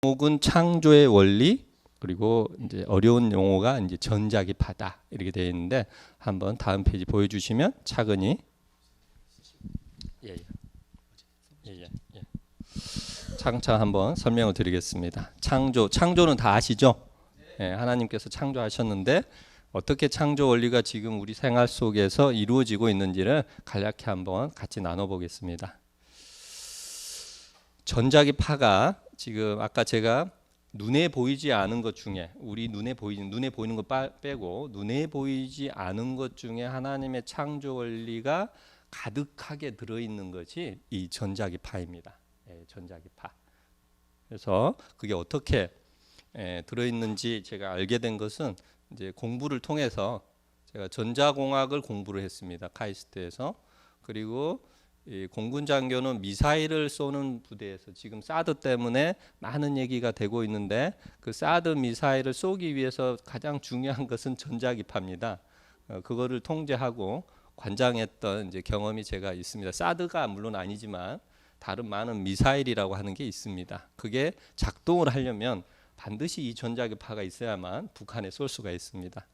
제목은 창조의 원리, 그리고 이제 어려운 용어가 이제 전자기파다 이렇게 되어 있는데, 한번 다음 페이지 보여주시면 차근히 차근차근 한번 설명을 드리겠습니다. 창조는 다 아시죠? 하나님께서 창조하셨는데 어떻게 창조 원리가 지금 우리 생활 속에서 이루어지고 있는지를 간략히 한번 같이 나눠보겠습니다. 전자기파가 지금 아까 제가 눈에 보이지 않은 것 중에, 우리 눈에 보이는 것 빼고 눈에 보이지 않은 것 중에 하나님의 창조 원리가 가득하게 들어있는 것이 이 전자기파입니다. 전자기파. 그래서 그게 어떻게 들어있는지 제가 알게 된 것은 이제 공부를 통해서, 제가 전자공학을 공부를 했습니다. 카이스트에서. 그리고 이 공군 장교는 미사일을 쏘는 부대에서 지금 사드 때문에 많은 얘기가 되고 있는데, 그 사드 미사일을 쏘기 위해서 가장 중요한 것은 전자기파입니다. 그거를 통제하고 관장했던 이제 경험이 제가 있습니다. 사드가 물론 아니지만 다른 많은 미사일이라고 하는 게 있습니다. 그게 작동을 하려면 반드시 이 전자기파가 있어야만 북한에 쏠 수가 있습니다.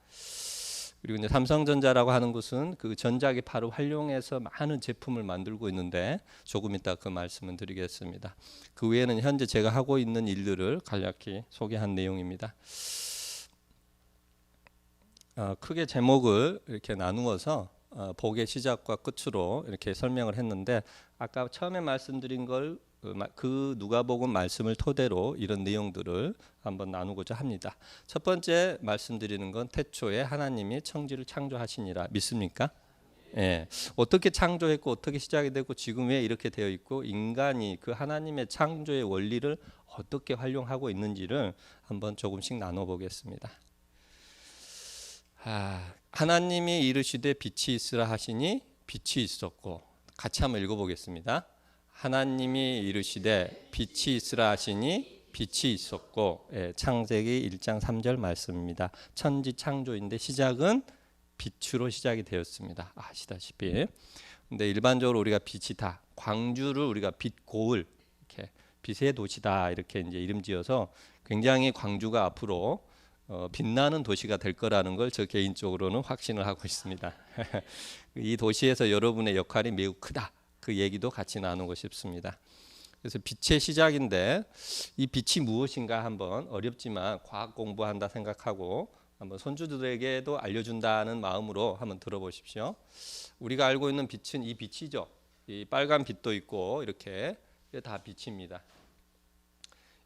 그리고 이제 삼성전자라고 하는 곳은 그 전자기파를 활용해서 많은 제품을 만들고 있는데, 조금 이따 그 말씀을 드리겠습니다. 그 외에는 현재 제가 하고 있는 일들을 간략히 소개한 내용입니다. 크게 제목을 이렇게 나누어서 복의 시작과 끝으로 이렇게 설명을 했는데, 아까 처음에 말씀드린 걸 그 누가복음 말씀을 토대로 이런 내용들을 한번 나누고자 합니다. 첫 번째 말씀드리는 건 태초에 하나님이 천지를 창조하시니라. 믿습니까? 예. 어떻게 창조했고 어떻게 시작이 되고 지금 왜 이렇게 되어 있고 인간이 그 하나님의 창조의 원리를 어떻게 활용하고 있는지를 한번 조금씩 나눠보겠습니다. 하나님이 이르시되 빛이 있으라 하시니 빛이 있었고, 같이 한번 읽어보겠습니다. 하나님이 이르시되 빛이 있으라 하시니 빛이 있었고, 창세기 1장 3절 말씀입니다. 천지 창조인데 시작은 빛으로 시작이 되었습니다. 아시다시피. 근데 일반적으로 우리가 빛이 다, 광주를 우리가 빛고을, 이렇게 빛의 도시다 이렇게 이제 이름 지어서 굉장히 광주가 앞으로 빛나는 도시가 될 거라는 걸 저 개인적으로는 확신을 하고 있습니다. 이 도시에서 여러분의 역할이 매우 크다. 그 얘기도 같이 나누고 싶습니다. 그래서 빛의 시작인데, 이 빛이 무엇인가 한번 어렵지만 과학 공부한다 생각하고 한번 손주들에게도 알려준다는 마음으로 한번 들어보십시오. 우리가 알고 있는 빛은 이 빛이죠. 이 빨간 빛도 있고 이렇게 다 빛입니다.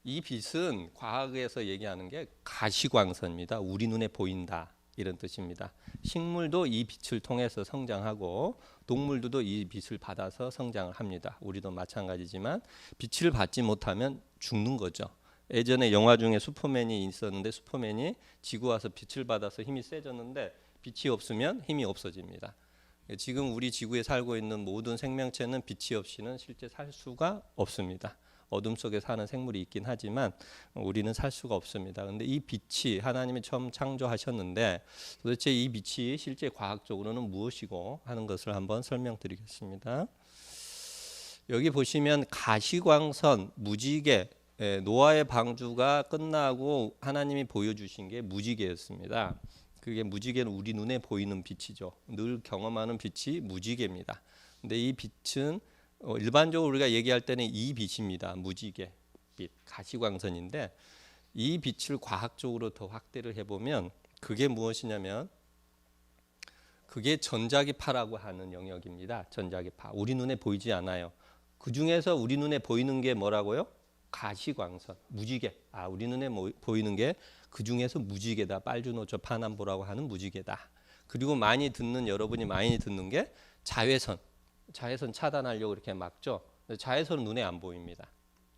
이 빛은 과학에서 얘기하는 게 가시광선입니다. 우리 눈에 보인다 이런 뜻입니다. 식물도 이 빛을 통해서 성장하고 동물들도 이 빛을 받아서 성장을 합니다. 우리도 마찬가지지만 빛을 받지 못하면 죽는 거죠. 예전에 영화 중에 슈퍼맨이 있었는데, 슈퍼맨이 지구 와서 빛을 받아서 힘이 세졌는데 빛이 없으면 힘이 없어집니다. 지금 우리 지구에 살고 있는 모든 생명체는 빛이 없이는 실제 살 수가 없습니다. 어둠 속에 사는 생물이 있긴 하지만 우리는 살 수가 없습니다. 그런데 이 빛이 하나님이 처음 창조하셨는데, 도대체 이 빛이 실제 과학적으로는 무엇이고 하는 것을 한번 설명드리겠습니다. 여기 보시면 가시광선, 무지개, 노아의 방주가 끝나고 하나님이 보여주신 게 무지개였습니다. 그게 무지개는 우리 눈에 보이는 빛이죠. 늘 경험하는 빛이 무지개입니다. 근데 이 빛은 일반적으로 우리가 얘기할 때는 이 빛입니다. 무지개 빛, 가시광선인데, 이 빛을 과학적으로 더 확대를 해보면 그게 무엇이냐면, 그게 전자기파라고 하는 영역입니다. 전자기파. 우리 눈에 보이지 않아요. 그 중에서 우리 눈에 보이는 게 뭐라고요? 가시광선, 무지개. 우리 눈에 보이는 게 그 중에서 무지개다. 빨주노초 파남보라고 하는 무지개다. 그리고 여러분이 많이 듣는 게 자외선. 자외선 차단하려고 이렇게 막죠. 자외선은 눈에 안 보입니다.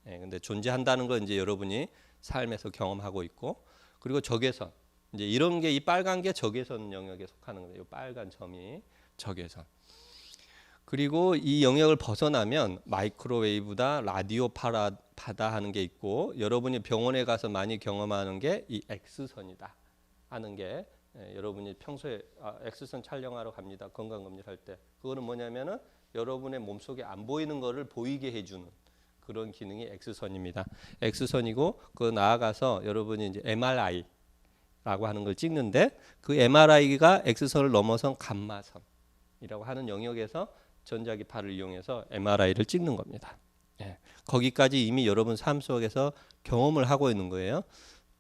근데 존재한다는 걸 이제 여러분이 삶에서 경험하고 있고, 그리고 적외선. 이제 이런 게, 이 빨간 게 적외선 영역에 속하는 거예요. 이 빨간 점이 적외선. 그리고 이 영역을 벗어나면 마이크로웨이브다, 라디오 파다 하는 게 있고, 여러분이 병원에 가서 많이 경험하는 게 이 X선이다 하는 게, 여러분이 평소에 X선 촬영하러 갑니다. 건강검진할 때. 그거는 뭐냐면은 여러분의 몸속에 안 보이는 거를 보이게 해주는, 그런 기능이 X선입니다. X선이고 그 나아가서 여러분이 이제 MRI라고 하는 걸 찍는데 그 MRI가 X선을 넘어선 감마선이라고 하는 영역에서 전자기파를 이용해서 MRI를 찍는 겁니다. 예, 거기까지 이미 여러분 삶 속에서 경험을 하고 있는 거예요.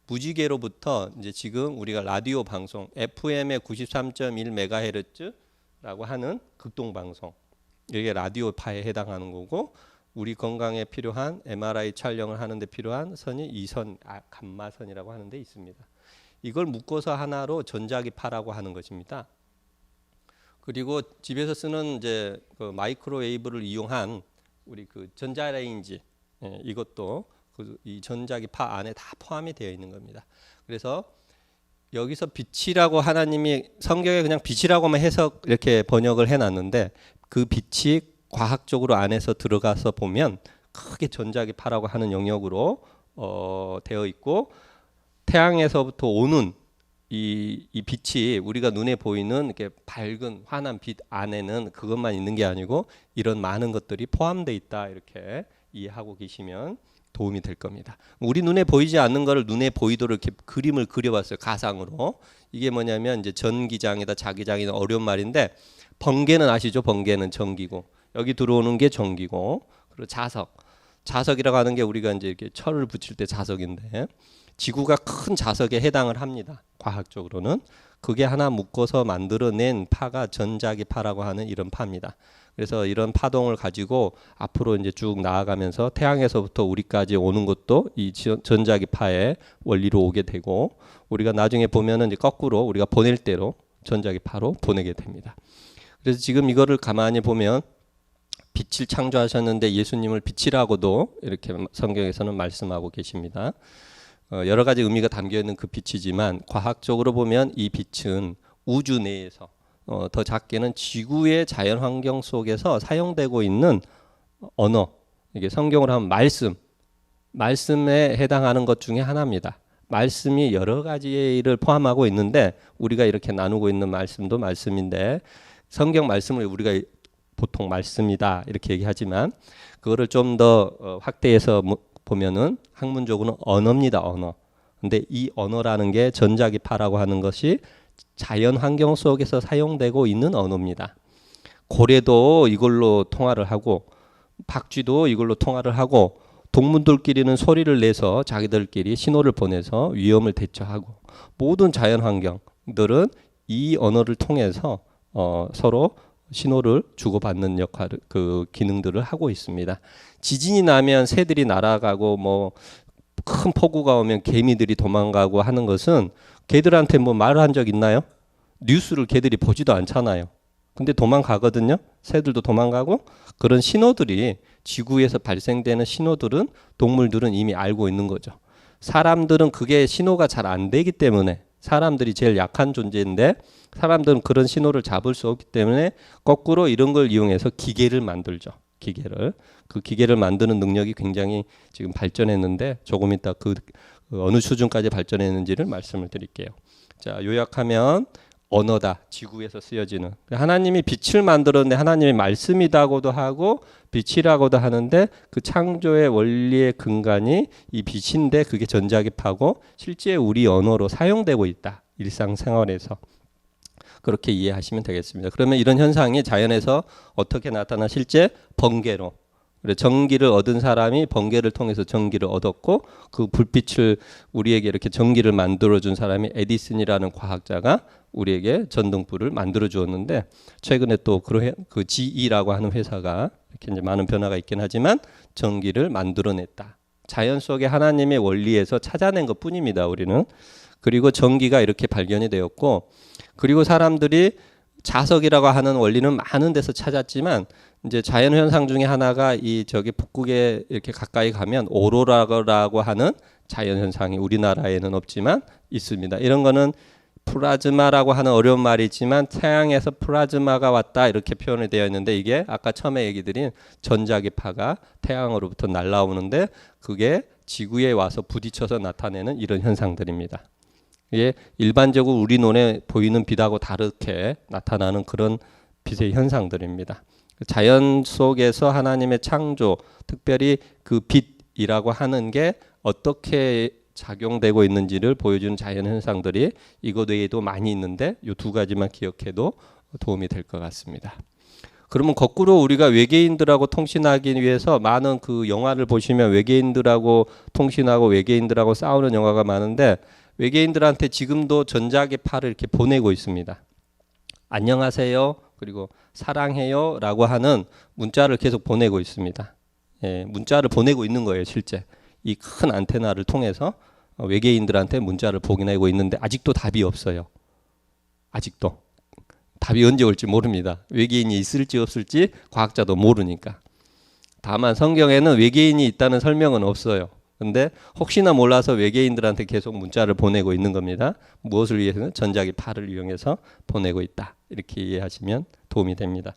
무지개로부터 이제 지금 우리가 라디오 방송 FM의 93.1MHz라고 하는 극동 방송, 이게 라디오파에 해당하는 거고, 우리 건강에 필요한 MRI 촬영을 하는데 필요한 선이 이 선, 감마선이라고 하는 데 있습니다. 이걸 묶어서 하나로 전자기파라고 하는 것입니다. 그리고 집에서 쓰는 이제 그 마이크로웨이브를 이용한 우리 그 전자레인지, 이것도 이 전자기파 안에 다 포함이 되어 있는 겁니다. 그래서 여기서 빛이라고 하나님이 성경에 그냥 빛이라고만 해서 이렇게 번역을 해놨는데 그 빛이 과학적으로 안에서 들어가서 보면 크게 전자기파라고 하는 영역으로 되어 있고, 태양에서부터 오는 이 빛이 우리가 눈에 보이는 이렇게 밝은 환한 빛 안에는 그것만 있는 게 아니고 이런 많은 것들이 포함되어 있다, 이렇게 이해하고 계시면 도움이 될 겁니다. 우리 눈에 보이지 않는 거를 눈에 보이도록 이렇게 그림을 그려봤어요, 가상으로. 이게 뭐냐면 이제 전기장이다 자기장이다 어려운 말인데, 번개는 아시죠? 번개는 전기고, 여기 들어오는 게 전기고, 그리고 자석이라고 하는 게 우리가 이제 이렇게 철을 붙일 때 자석인데, 지구가 큰 자석에 해당을 합니다. 과학적으로는 그게 하나 묶어서 만들어낸 파가 전자기파라고 하는 이런 파입니다. 그래서 이런 파동을 가지고 앞으로 이제 쭉 나아가면서 태양에서부터 우리까지 오는 것도 이 전자기파의 원리로 오게 되고, 우리가 나중에 보면은 이제 거꾸로 우리가 보낼 대로 전자기파로 보내게 됩니다. 그래서 지금 이거를 가만히 보면 빛을 창조하셨는데 예수님을 빛이라고도 이렇게 성경에서는 말씀하고 계십니다. 여러 가지 의미가 담겨 있는 그 빛이지만 과학적으로 보면 이 빛은 우주 내에서 더 작게는 지구의 자연 환경 속에서 사용되고 있는 언어, 이게 성경으로 하면 말씀에 해당하는 것 중에 하나입니다. 말씀이 여러 가지를 포함하고 있는데 우리가 이렇게 나누고 있는 말씀도 말씀인데, 성경 말씀을 우리가 보통 말씀이다 이렇게 얘기하지만 그거를 좀 더 확대해서 보면은 학문적으로는 언어입니다. 언어. 근데 이 언어라는 게 전자기파라고 하는 것이 자연 환경 속에서 사용되고 있는 언어입니다. 고래도 이걸로 통화를 하고 박쥐도 이걸로 통화를 하고, 동물들끼리는 소리를 내서 자기들끼리 신호를 보내서 위험을 대처하고, 모든 자연 환경들은 이 언어를 통해서 서로 신호를 주고받는 역할을, 그 기능들을 하고 있습니다. 지진이 나면 새들이 날아가고 뭐 큰 폭우가 오면 개미들이 도망가고 하는 것은 개들한테 뭐 말을 한 적 있나요? 뉴스를 개들이 보지도 않잖아요. 근데 도망가거든요. 새들도 도망가고. 그런 신호들이, 지구에서 발생되는 신호들은 동물들은 이미 알고 있는 거죠. 사람들은 그게 신호가 잘 안 되기 때문에, 사람들이 제일 약한 존재인데 사람들은 그런 신호를 잡을 수 없기 때문에 거꾸로 이런 걸 이용해서 기계를 만들죠. 그 기계를 만드는 능력이 굉장히 지금 발전했는데 조금 이따 그 어느 수준까지 발전했는지를 말씀을 드릴게요. 자, 요약하면 언어다, 지구에서 쓰여지는. 하나님이 빛을 만들었는데 하나님이 말씀이라고도 하고 빛이라고도 하는데 그 창조의 원리의 근간이 이 빛인데 그게 전자기파고 실제 우리 언어로 사용되고 있다, 일상생활에서. 그렇게 이해하시면 되겠습니다. 그러면 이런 현상이 자연에서 어떻게 나타나? 실제 번개로. 전기를 얻은 사람이 번개를 통해서 전기를 얻었고, 그 불빛을 우리에게 이렇게 전기를 만들어준 사람이 에디슨이라는 과학자가 우리에게 전등불을 만들어 주었는데, 최근에 또 그 GE라고 하는 회사가 이렇게 이제 많은 변화가 있긴 하지만 전기를 만들어냈다. 자연 속의 하나님의 원리에서 찾아낸 것 뿐입니다, 우리는. 그리고 전기가 이렇게 발견이 되었고, 그리고 사람들이 자석이라고 하는 원리는 많은 데서 찾았지만 이제 자연 현상 중에 하나가 이 저기 북극에 이렇게 가까이 가면 오로라라고 하는 자연 현상이 우리나라에는 없지만 있습니다. 이런 거는 플라즈마라고 하는 어려운 말이지만 태양에서 플라즈마가 왔다 이렇게 표현이 되어 있는데, 이게 아까 처음에 얘기 드린 전자기파가 태양으로부터 날아오는데 그게 지구에 와서 부딪혀서 나타내는 이런 현상들입니다. 이게 일반적으로 우리 눈에 보이는 빛하고 다르게 나타나는 그런 빛의 현상들입니다. 자연 속에서 하나님의 창조, 특별히 그 빛이라고 하는 게 어떻게 작용되고 있는지를 보여주는 자연 현상들이 이것 외에도 많이 있는데 이 두 가지만 기억해도 도움이 될 것 같습니다. 그러면 거꾸로 우리가 외계인들하고 통신하기 위해서 많은 그 영화를 보시면 외계인들하고 통신하고 외계인들하고 싸우는 영화가 많은데 외계인들한테 지금도 전자기파를 이렇게 보내고 있습니다. 안녕하세요. 그리고 사랑해요 라고 하는 문자를 계속 보내고 있습니다. 예, 문자를 보내고 있는 거예요, 실제. 이 큰 안테나를 통해서 외계인들한테 문자를 보내고 있는데 아직도 답이 없어요. 아직도. 답이 언제 올지 모릅니다. 외계인이 있을지 없을지 과학자도 모르니까. 다만 성경에는 외계인이 있다는 설명은 없어요. 근데 혹시나 몰라서 외계인들한테 계속 문자를 보내고 있는 겁니다. 무엇을 위해서는 전자기파를 이용해서 보내고 있다. 이렇게 이해하시면 도움이 됩니다.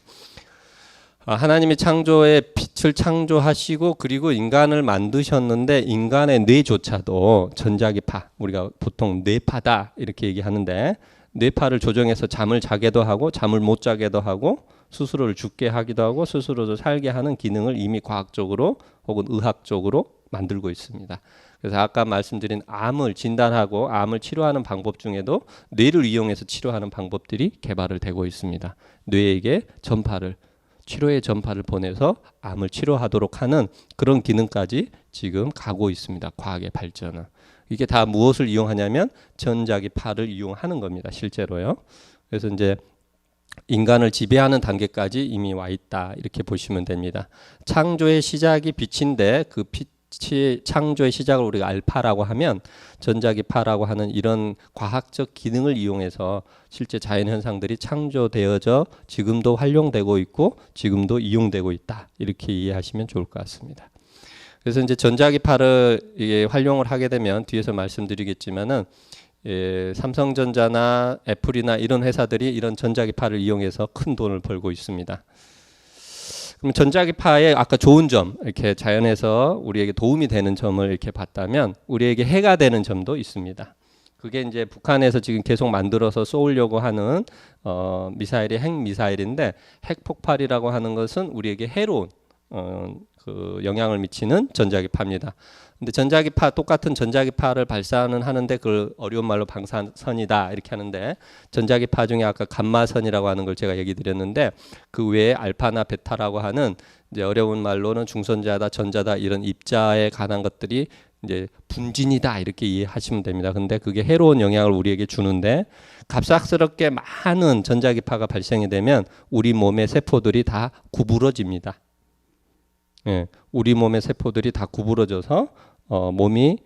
하나님이 창조의 빛을 창조하시고 그리고 인간을 만드셨는데 인간의 뇌조차도 전자기파, 우리가 보통 뇌파다 이렇게 얘기하는데 뇌파를 조정해서 잠을 자게도 하고 잠을 못 자게도 하고 스스로를 죽게 하기도 하고 스스로도 살게 하는 기능을 이미 과학적으로 혹은 의학적으로 만들고 있습니다. 그래서 아까 말씀드린 암을 진단하고 암을 치료하는 방법 중에도 뇌를 이용해서 치료하는 방법들이 개발을 되고 있습니다. 뇌에게 치료의 전파를 보내서 암을 치료하도록 하는 그런 기능까지 지금 가고 있습니다. 과학의 발전은. 이게 다 무엇을 이용하냐면 전자기파를 이용하는 겁니다. 실제로요. 그래서 이제 인간을 지배하는 단계까지 이미 와 있다. 이렇게 보시면 됩니다. 창조의 시작이 빛인데 그 빛이 창조의 시작을 우리가 알파라고 하면 전자기파라고 하는 이런 과학적 기능을 이용해서 실제 자연 현상들이 창조되어져 지금도 활용되고 있고 지금도 이용되고 있다. 이렇게 이해하시면 좋을 것 같습니다. 그래서 이제 전자기파를 이게 활용을 하게 되면 뒤에서 말씀드리겠지만은 삼성전자나 애플이나 이런 회사들이 이런 전자기파를 이용해서 큰 돈을 벌고 있습니다. 그럼 전자기파의 아까 좋은 점, 이렇게 자연에서 우리에게 도움이 되는 점을 이렇게 봤다면 우리에게 해가 되는 점도 있습니다. 그게 이제 북한에서 지금 계속 만들어서 쏘려고 하는 미사일이 핵미사일인데 핵폭발이라고 하는 것은 우리에게 해로운 그 영향을 미치는 전자기파입니다. 근데 전자기파 똑같은 전자기파를 발사는 하는데 그걸 어려운 말로 방사선이다 이렇게 하는데 전자기파 중에 아까 감마선이라고 하는 걸 제가 얘기 드렸는데 그 외에 알파나 베타라고 하는 이제 어려운 말로는 중선자다 전자다 이런 입자에 관한 것들이 이제 분진이다 이렇게 이해하시면 됩니다. 근데 그게 해로운 영향을 우리에게 주는데 갑작스럽게 많은 전자기파가 발생이 되면 우리 몸의 세포들이 다 구부러집니다. 예, 우리 몸의 세포들이 다 구부러져서 몸이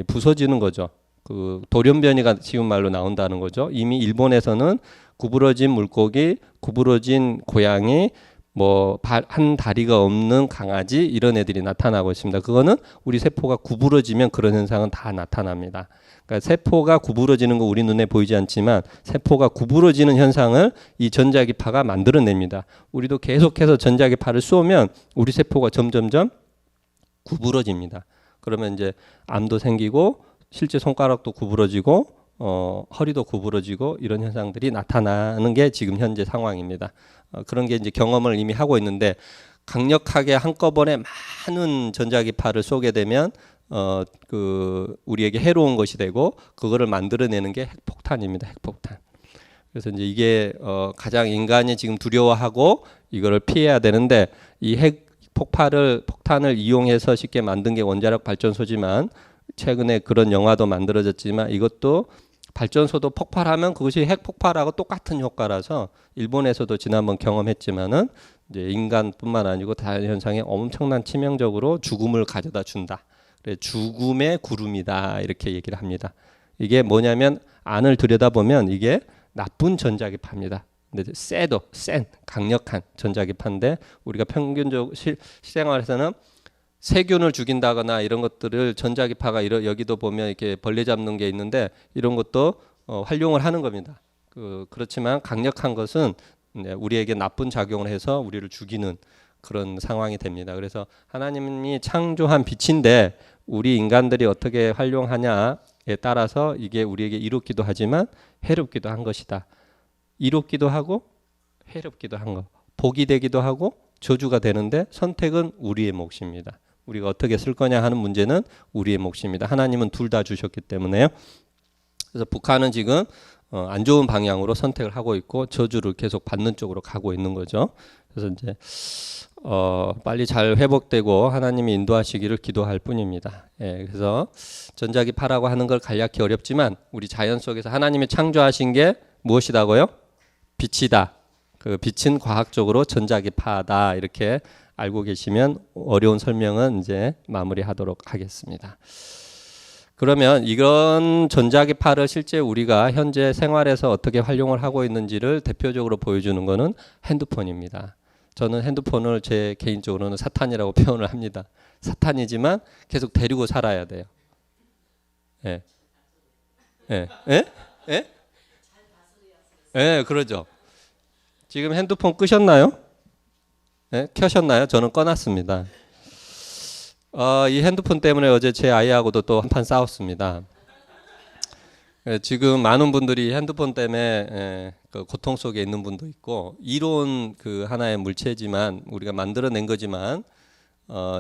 부서지는 거죠. 그 돌연변이가 쉬운 말로 나온다는 거죠. 이미 일본에서는 구부러진 물고기, 구부러진 고양이, 뭐 한 다리가 없는 강아지 이런 애들이 나타나고 있습니다. 그거는 우리 세포가 구부러지면 그런 현상은 다 나타납니다. 그러니까 세포가 구부러지는 거 우리 눈에 보이지 않지만 세포가 구부러지는 현상을 이 전자기파가 만들어냅니다. 우리도 계속해서 전자기파를 쏘면 우리 세포가 점점점 구부러집니다. 그러면 이제 암도 생기고 실제 손가락도 구부러지고 허리도 구부러지고 이런 현상들이 나타나는 게 지금 현재 상황입니다. 그런 게 이제 경험을 이미 하고 있는데 강력하게 한꺼번에 많은 전자기파를 쏘게 되면 그 우리에게 해로운 것이 되고 그거를 만들어내는 게 핵폭탄입니다. 핵폭탄. 그래서 이제 이게 가장 인간이 지금 두려워하고 이거를 피해야 되는데 이 폭탄을 이용해서 쉽게 만든 게 원자력 발전소지만 최근에 그런 영화도 만들어졌지만 이것도 발전소도 폭발하면 그것이 핵폭발하고 똑같은 효과라서 일본에서도 지난번 경험했지만은 이제 인간뿐만 아니고 다른 현상에 엄청난 치명적으로 죽음을 가져다 준다. 그래 죽음의 구름이다 이렇게 얘기를 합니다. 이게 뭐냐면 안을 들여다보면 이게 나쁜 전자기파입니다. 근데 센 강력한 전자기파인데 우리가 평균적 실생활에서는 세균을 죽인다거나 이런 것들을 전자기파가 여기도 보면 이렇게 벌레 잡는 게 있는데 이런 것도 활용을 하는 겁니다. 그렇지만 강력한 것은 우리에게 나쁜 작용을 해서 우리를 죽이는 그런 상황이 됩니다. 그래서 하나님이 창조한 빛인데 우리 인간들이 어떻게 활용하냐에 따라서 이게 우리에게 이롭기도 하지만 해롭기도 한 것이다. 이롭기도 하고 해롭기도 한 것. 복이 되기도 하고 저주가 되는데 선택은 우리의 몫입니다. 우리가 어떻게 쓸 거냐 하는 문제는 우리의 몫입니다. 하나님은 둘 다 주셨기 때문에요. 그래서 북한은 지금 안 좋은 방향으로 선택을 하고 있고 저주를 계속 받는 쪽으로 가고 있는 거죠. 그래서 이제 빨리 잘 회복되고 하나님이 인도하시기를 기도할 뿐입니다. 예, 그래서 전자기파라고 하는 걸 간략히 어렵지만 우리 자연 속에서 하나님이 창조하신 게 무엇이다고요? 빛이다. 그 빛은 과학적으로 전자기파다. 이렇게 알고 계시면 어려운 설명은 이제 마무리하도록 하겠습니다. 그러면 이런 전자기파를 실제 우리가 현재 생활에서 어떻게 활용을 하고 있는지를 대표적으로 보여주는 것은 핸드폰입니다. 저는 핸드폰을 제 개인적으로는 사탄이라고 표현을 합니다. 사탄이지만 계속 데리고 살아야 돼요. 예. 예. 예? 예? 예, 그러죠. 지금 핸드폰 끄셨나요? 예? 켜셨나요? 저는 꺼놨습니다. 이 핸드폰 때문에 어제 제 아이하고도 또 한판 싸웠습니다. 지금 많은 분들이 핸드폰 때문에 그 고통 속에 있는 분도 있고 이로운 그 하나의 물체지만 우리가 만들어낸 거지만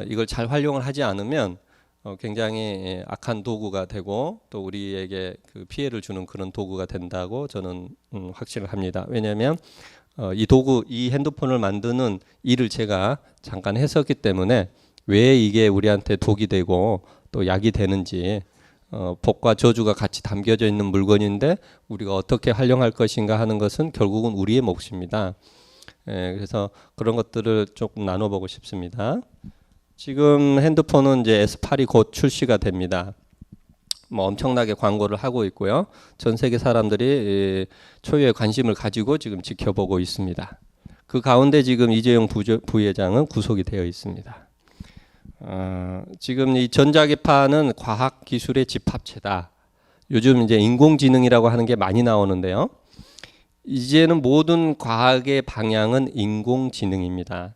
이걸 잘 활용을 하지 않으면 굉장히 악한 도구가 되고 또 우리에게 그 피해를 주는 그런 도구가 된다고 저는 확신을 합니다. 왜냐하면 이 도구, 이 핸드폰을 만드는 일을 제가 잠깐 했었기 때문에 왜 이게 우리한테 독이 되고 또 약이 되는지 복과 저주가 같이 담겨져 있는 물건인데 우리가 어떻게 활용할 것인가 하는 것은 결국은 우리의 몫입니다. 그래서 그런 것들을 조금 나눠보고 싶습니다. 지금 핸드폰은 이제 S8이 곧 출시가 됩니다. 뭐 엄청나게 광고를 하고 있고요. 전 세계 사람들이 초유의 관심을 가지고 지금 지켜보고 있습니다. 그 가운데 지금 이재용 부회장은 구속이 되어 있습니다. 지금 이 전자기파는 과학기술의 집합체다. 요즘 이제 인공지능이라고 하는 게 많이 나오는데요. 이제는 모든 과학의 방향은 인공지능입니다.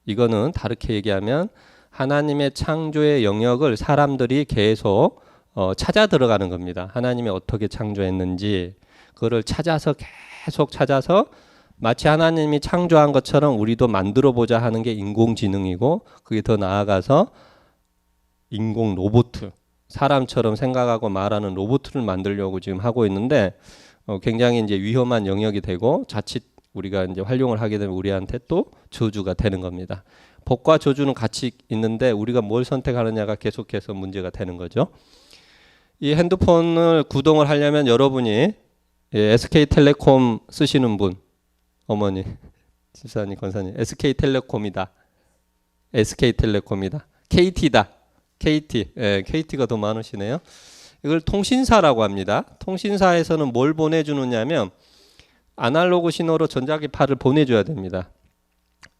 이거는 다르게 얘기하면 하나님의 창조의 영역을 사람들이 계속 찾아 들어가는 겁니다. 하나님이 어떻게 창조했는지 그거를 계속 찾아서 마치 하나님이 창조한 것처럼 우리도 만들어 보자 하는 게 인공지능이고 그게 더 나아가서 인공 로봇, 사람처럼 생각하고 말하는 로봇을 만들려고 지금 하고 있는데 굉장히 이제 위험한 영역이 되고 자칫 우리가 이제 활용을 하게 되면 우리한테 또 저주가 되는 겁니다. 복과 저주는 같이 있는데 우리가 뭘 선택하느냐가 계속해서 문제가 되는 거죠. 이 핸드폰을 구동을 하려면 여러분이 SK텔레콤 쓰시는 분, 어머니, 집사님, 권사님, SK텔레콤이다. SK텔레콤이다. KT다. KT. KT가 더 많으시네요. 이걸 통신사라고 합니다. 통신사에서는 뭘 보내주느냐면 아날로그 신호로 전자기파를 보내줘야 됩니다.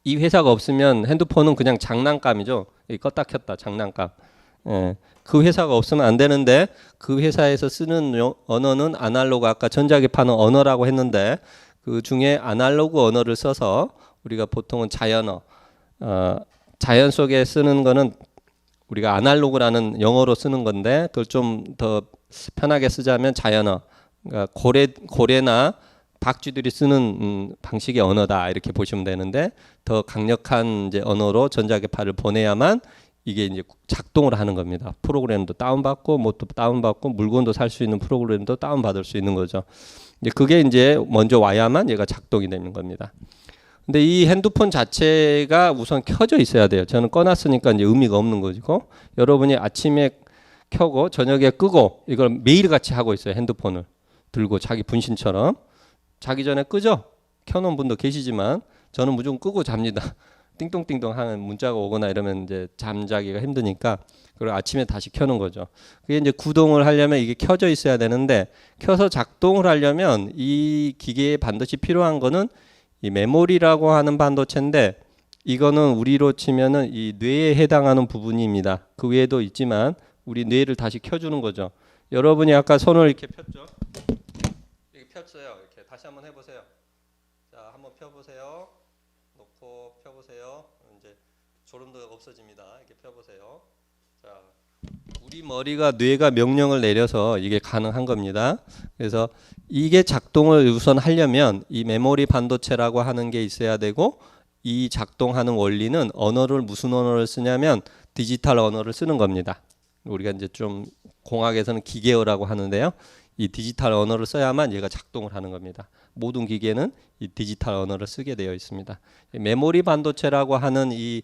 이 회사가 없으면 핸드폰은 그냥 장난감이죠. 껐다 켰다 장난감. 그 회사가 없으면 안 되는데 그 회사에서 쓰는 언어는 아날로그, 아까 전자기파는 언어라고 했는데 그 중에 아날로그 언어를 써서 우리가 보통은 자연어, 자연 속에 쓰는 거는 우리가 아날로그라는 영어로 쓰는 건데 그걸 좀 더 편하게 쓰자면 자연어, 그러니까 고래나 박쥐들이 쓰는 방식의 언어다 이렇게 보시면 되는데 더 강력한 이제 언어로 전자기파를 보내야만 이게 이제 작동을 하는 겁니다. 프로그램도 다운받고 뭣도 다운받고 물건도 살 수 있는 프로그램도 다운받을 수 있는 거죠. 그게 이제 먼저 와야만 얘가 작동이 되는 겁니다. 근데 이 핸드폰 자체가 우선 켜져 있어야 돼요. 저는 꺼놨으니까 이제 의미가 없는 거고 여러분이 아침에 켜고 저녁에 끄고 이걸 매일같이 하고 있어요. 핸드폰을 들고 자기 분신처럼 자기 전에 끄죠. 켜놓은 분도 계시지만 저는 무조건 끄고 잡니다. 띵동띵동 하는 문자가 오거나 이러면 이제 잠자기가 힘드니까 그리고 아침에 다시 켜는 거죠. 그게 이제 구동을 하려면 이게 켜져 있어야 되는데 켜서 작동을 하려면 이 기계에 반드시 필요한 거는 이 메모리라고 하는 반도체인데 이거는 우리로 치면은 이 뇌에 해당하는 부분입니다. 그 외에도 있지만 우리 뇌를 다시 켜주는 거죠. 여러분이 아까 손을 이렇게 폈죠. 이렇게 폈어요. 이렇게 다시 한번 해보세요. 자, 한번 펴보세요. 놓고 펴보세요. 이제 졸음도 없어집니다. 이렇게 펴보세요. 자, 우리 머리가 뇌가 명령을 내려서 이게 가능한 겁니다. 그래서 이게 작동을 우선 하려면 이 메모리 반도체라고 하는 게 있어야 되고 이 작동하는 원리는 언어를 무슨 언어를 쓰냐면 디지털 언어를 쓰는 겁니다. 우리가 이제 좀 공학에서는 기계어라고 하는데요. 이 디지털 언어를 써야만 얘가 작동을 하는 겁니다. 모든 기계는 이 디지털 언어를 쓰게 되어 있습니다. 메모리 반도체라고 하는 이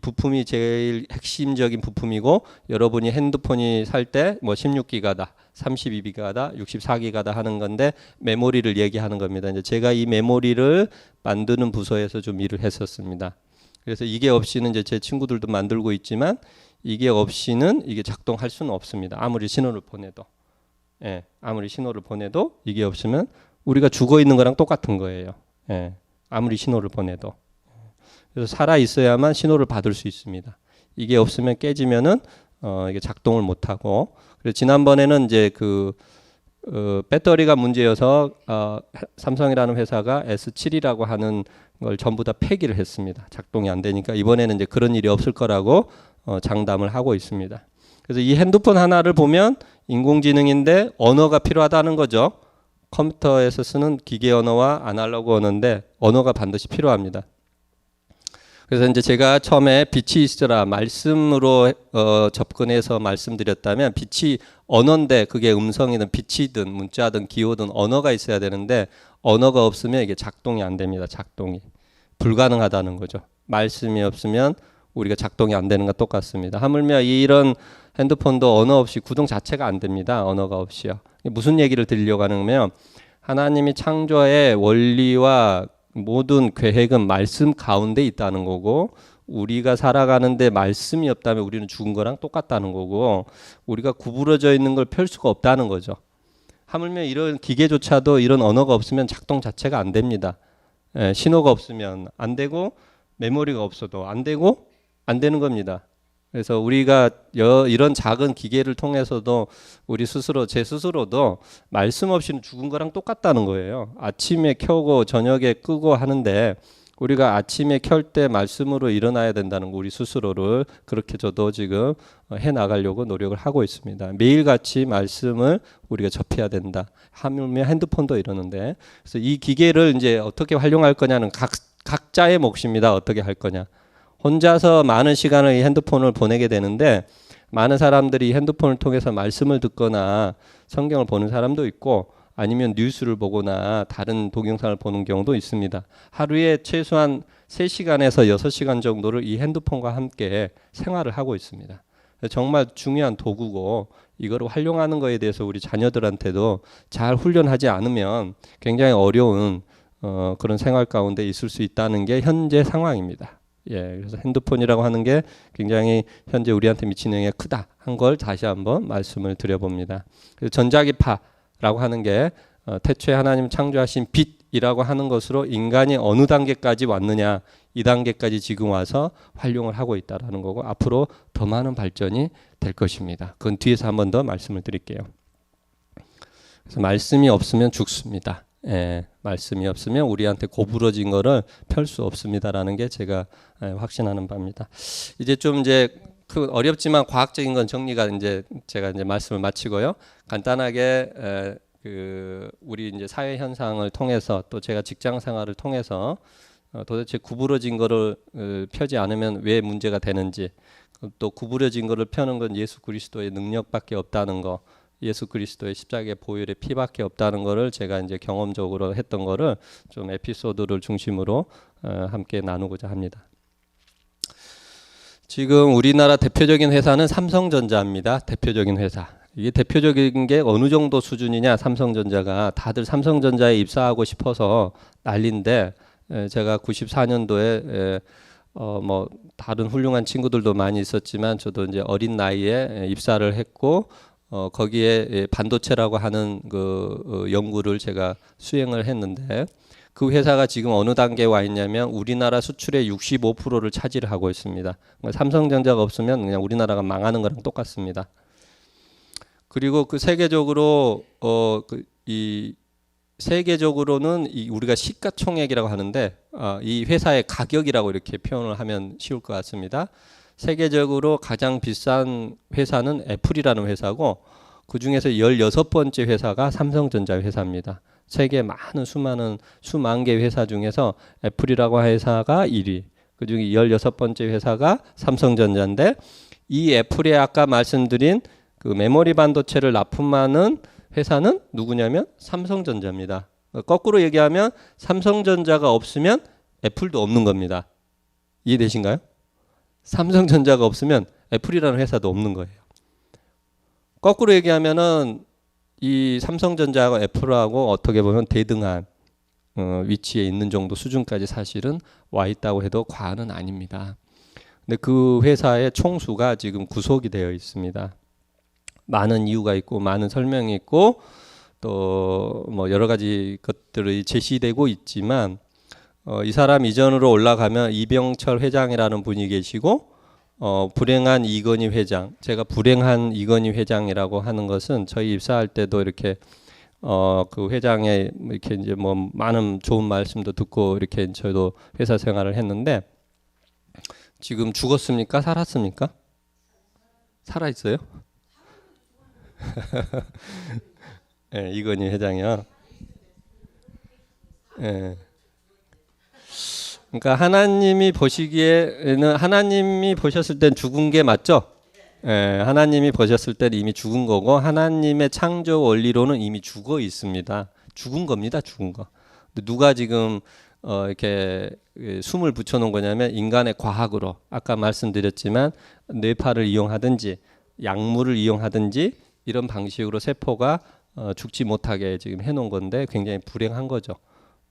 부품이 제일 핵심적인 부품이고, 여러분이 핸드폰이 살 때 뭐 16기가다, 32기가다, 64기가다 하는 건데 메모리를 얘기하는 겁니다. 이제 제가 이 메모리를 만드는 부서에서 좀 일을 했었습니다. 그래서 이게 없이는 이제 제 친구들도 만들고 있지만 이게 없이는 이게 작동할 수는 없습니다. 아무리 신호를 보내도. 예, 아무리 신호를 보내도 이게 없으면 우리가 죽어 있는 거랑 똑같은 거예요. 예, 아무리 신호를 보내도. 그래서 살아 있어야만 신호를 받을 수 있습니다. 이게 없으면 깨지면은 이게 작동을 못 하고. 그래서 지난번에는 이제 배터리가 문제여서 삼성이라는 회사가 S7이라고 하는 걸 전부 다 폐기를 했습니다. 작동이 안 되니까 이번에는 이제 그런 일이 없을 거라고 장담을 하고 있습니다. 그래서 이 핸드폰 하나를 보면 인공지능인데 언어가 필요하다는 거죠. 컴퓨터에서 쓰는 기계 언어와 아날로그 언어인데 언어가 반드시 필요합니다. 그래서 이제 제가 처음에 빛이 있으라 말씀으로 접근해서 말씀드렸다면, 빛이 언어인데 그게 음성이든 빛이든 문자든 기호든 언어가 있어야 되는데 언어가 없으면 이게 작동이 안 됩니다. 작동이 불가능하다는 거죠. 말씀이 없으면 우리가 작동이 안 되는 거 똑같습니다. 하물며 이런 핸드폰도 언어 없이 구동 자체가 안 됩니다. 언어가 없이요. 무슨 얘기를 드리려고 하냐면, 하나님이 창조의 원리와 모든 계획은 말씀 가운데 있다는 거고, 우리가 살아가는데 말씀이 없다면 우리는 죽은 거랑 똑같다는 거고, 우리가 구부러져 있는 걸 펼 수가 없다는 거죠. 하물며 이런 기계조차도 이런 언어가 없으면 작동 자체가 안 됩니다. 신호가 없으면 안 되고, 메모리가 없어도 안 되고, 안 되는 겁니다. 그래서 우리가 이런 작은 기계를 통해서도 우리 스스로, 제 스스로도 말씀 없이는 죽은 거랑 똑같다는 거예요. 아침에 켜고 저녁에 끄고 하는데 우리가 아침에 켤 때 말씀으로 일어나야 된다는 거, 우리 스스로를 그렇게 저도 지금 해 나가려고 노력을 하고 있습니다. 매일같이 말씀을 우리가 접해야 된다. 하물며 핸드폰도 이러는데, 그래서 이 기계를 이제 어떻게 활용할 거냐는 각자의 몫입니다. 어떻게 할 거냐. 혼자서 많은 시간을 이 핸드폰을 보내게 되는데, 많은 사람들이 핸드폰을 통해서 말씀을 듣거나 성경을 보는 사람도 있고, 아니면 뉴스를 보거나 다른 동영상을 보는 경우도 있습니다. 하루에 최소한 3시간에서 6시간 정도를 이 핸드폰과 함께 생활을 하고 있습니다. 정말 중요한 도구고, 이거를 활용하는 거에 대해서 우리 자녀들한테도 잘 훈련하지 않으면 굉장히 어려운 그런 생활 가운데 있을 수 있다는 게 현재 상황입니다. 예, 그래서 핸드폰이라고 하는 게 굉장히 현재 우리한테 미치는 영향이 크다 한 걸 다시 한번 말씀을 드려봅니다. 그래서 전자기파라고 하는 게 태초에 하나님 창조하신 빛이라고 하는 것으로 인간이 어느 단계까지 왔느냐, 이 단계까지 지금 와서 활용을 하고 있다라는 거고, 앞으로 더 많은 발전이 될 것입니다. 그건 뒤에서 한 번 더 말씀을 드릴게요. 그래서 말씀이 없으면 죽습니다. 예, 말씀이 없으면 우리한테 고부러진 거를 펼 수 없습니다라는 게 제가 확신하는 바입니다. 이제 좀 어렵지만 과학적인 건 정리가 이제 제가 이제 말씀을 마치고요. 간단하게 우리 이제 사회 현상을 통해서, 또 제가 직장 생활을 통해서 도대체 구부러진 거를 펴지 않으면 왜 문제가 되는지, 또 구부러진 거를 펴는 건 예수 그리스도의 능력밖에 없다는 거, 예수 그리스도의 십자가의 보혈의 피밖에 없다는 거를 제가 이제 경험적으로 했던 거를 좀 에피소드를 중심으로 함께 나누고자 합니다. 지금 우리나라 대표적인 회사는 삼성전자입니다. 대표적인 회사. 이게 대표적인 게 어느 정도 수준이냐, 삼성전자가 다들 삼성전자에 입사하고 싶어서 난리인데, 제가 94년도에 뭐 다른 훌륭한 친구들도 많이 있었지만 저도 이제 어린 나이에 입사를 했고, 거기에 반도체라고 하는 연구를 제가 수행을 했는데, 그 회사가 지금 어느 단계에 와 있냐면 우리나라 수출의 65%를 차지를 하고 있습니다. 삼성전자가 없으면 그냥 우리나라가 망하는 거랑 똑같습니다. 그리고 세계적으로는 우리가 시가총액이라고 하는데, 이 회사의 가격이라고 이렇게 표현을 하면 쉬울 것 같습니다. 세계적으로 가장 비싼 회사는 애플이라는 회사고, 그 중에서 16번째 회사가 삼성전자 회사입니다. 세계 많은 수만 개 회사 중에서 애플이라고 하는 회사가 1위. 그중에 16번째 회사가 삼성전자인데 이 애플에 아까 말씀드린 그 메모리 반도체를 납품하는 회사는 누구냐면 삼성전자입니다. 거꾸로 얘기하면 삼성전자가 없으면 애플도 없는 겁니다. 이해되신가요? 삼성전자가 없으면 애플이라는 회사도 없는 거예요. 거꾸로 얘기하면은 이 삼성전자하고 애플하고 어떻게 보면 대등한 위치에 있는 정도 수준까지 사실은 와 있다고 해도 과언은 아닙니다. 근데 그 회사의 총수가 지금 구속이 되어 있습니다. 많은 이유가 있고 많은 설명이 있고 또 뭐 여러 가지 것들이 제시되고 있지만 이 사람 이전으로 올라가면 이병철 회장이라는 분이 계시고 불행한 이건희 회장. 제가 불행한 이건희 회장이라고 하는 것은 저희 입사할 때도 이렇게 그 회장의 이렇게 이제 뭐 많은 좋은 말씀도 듣고 이렇게 저도 회사 생활을 했는데 지금 죽었습니까? 살았습니까? 살아 있어요? 네, 이건희 회장이요. 네. 그러니까 하나님이 보시기에는 하나님이 보셨을 땐 죽은 게 맞죠? 예, 하나님이 보셨을 때는 이미 죽은 거고 하나님의 창조 원리로는 이미 죽어 있습니다. 죽은 겁니다. 죽은 거. 누가 지금 이렇게 숨을 붙여놓은 거냐면 인간의 과학으로 아까 말씀드렸지만 뇌파를 이용하든지 약물을 이용하든지 이런 방식으로 세포가 죽지 못하게 지금 해놓은 건데 굉장히 불행한 거죠.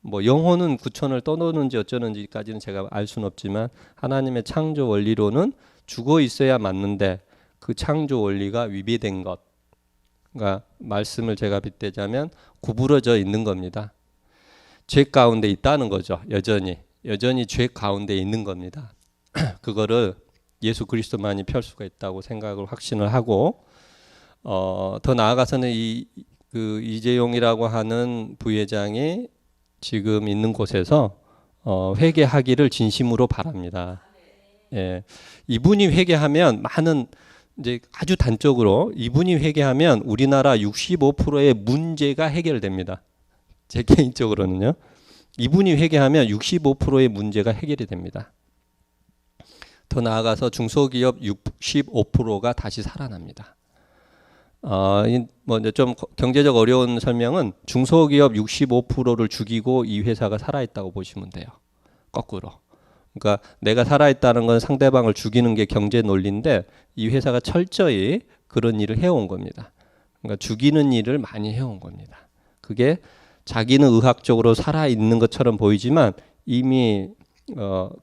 뭐 영혼은 구천을 떠도는지 어쩌는지까지는 제가 알 수는 없지만 하나님의 창조 원리로는 죽어 있어야 맞는데 그 창조 원리가 위배된 것. 그러니까 말씀을 제가 빗대자면 구부러져 있는 겁니다. 죄 가운데 있다는 거죠. 여전히 죄 가운데 있는 겁니다. 그거를 예수 그리스도만이 펼 수가 있다고 생각을 확신을 하고 더 나아가서는 그 이재용이라고 하는 부회장이 지금 있는 곳에서 회개하기를 진심으로 바랍니다. 예, 이분이 회개하면 많은 이제 아주 단적으로 이분이 회개하면 우리나라 65%의 문제가 해결됩니다. 제 개인적으로는요. 이분이 회개하면 65%의 문제가 해결이 됩니다. 더 나아가서 중소기업 65%가 다시 살아납니다. 뭐 이제 좀 경제적 어려운 설명은 중소기업 65%를 죽이고 이 회사가 살아있다고 보시면 돼요. 거꾸로. 그러니까 내가 살아있다는 건 상대방을 죽이는 게 경제 논리인데 이 회사가 철저히 그런 일을 해온 겁니다. 그러니까 죽이는 일을 많이 해온 겁니다. 그게 자기는 의학적으로 살아있는 것처럼 보이지만 이미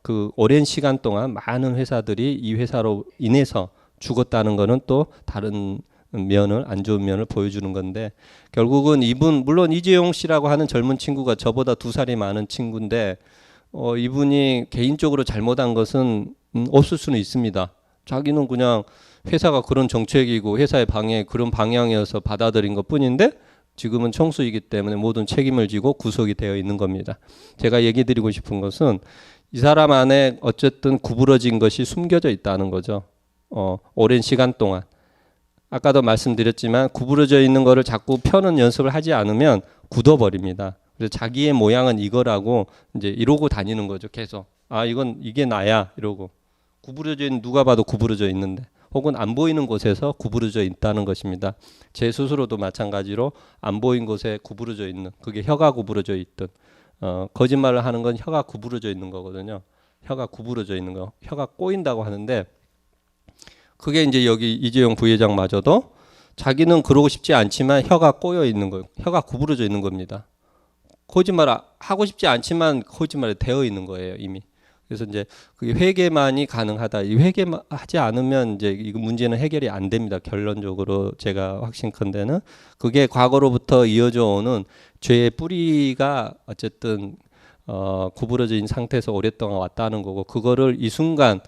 그 오랜 시간 동안 많은 회사들이 이 회사로 인해서 죽었다는 거는 또 다른 면을 안 좋은 면을 보여주는 건데 결국은 이분 물론 이재용 씨라고 하는 젊은 친구가 저보다 2살이 많은 친구인데 이분이 개인적으로 잘못한 것은 없을 수는 있습니다. 자기는 그냥 회사가 그런 정책이고 회사의 방향이 그런 방향이어서 받아들인 것뿐인데 지금은 총수이기 때문에 모든 책임을 지고 구속이 되어 있는 겁니다. 제가 얘기 드리고 싶은 것은 이 사람 안에 어쨌든 구부러진 것이 숨겨져 있다는 거죠. 오랜 시간 동안. 아까도 말씀드렸지만 구부러져 있는 거를 자꾸 펴는 연습을 하지 않으면 굳어버립니다. 그래서 자기의 모양은 이거라고 이제 이러고 다니는 거죠. 계속. 이게 나야 이러고. 구부러져 있는 누가 봐도 구부러져 있는데 혹은 안 보이는 곳에서 구부러져 있다는 것입니다. 제 스스로도 마찬가지로 안 보인 곳에 구부러져 있는 그게 혀가 구부러져 있든 거짓말을 하는 건 혀가 구부러져 있는 거거든요. 혀가 구부러져 있는 거. 혀가 꼬인다고 하는데 그게 이제 여기 이재용 부회장마저도 자기는 그러고 싶지 않지만 혀가 꼬여 있는 거예요. 혀가 구부러져 있는 겁니다. 거짓말 하고 싶지 않지만 거짓말이 되어 있는 거예요, 이미. 그래서 이제 그게 회개만이 가능하다. 이 회개하지 않으면 이제 이 문제는 해결이 안 됩니다. 결론적으로 제가 확신컨대는 그게 과거로부터 이어져 오는 죄의 뿌리가 어쨌든 구부러진 상태에서 오랫동안 왔다는 거고 그거를 이 순간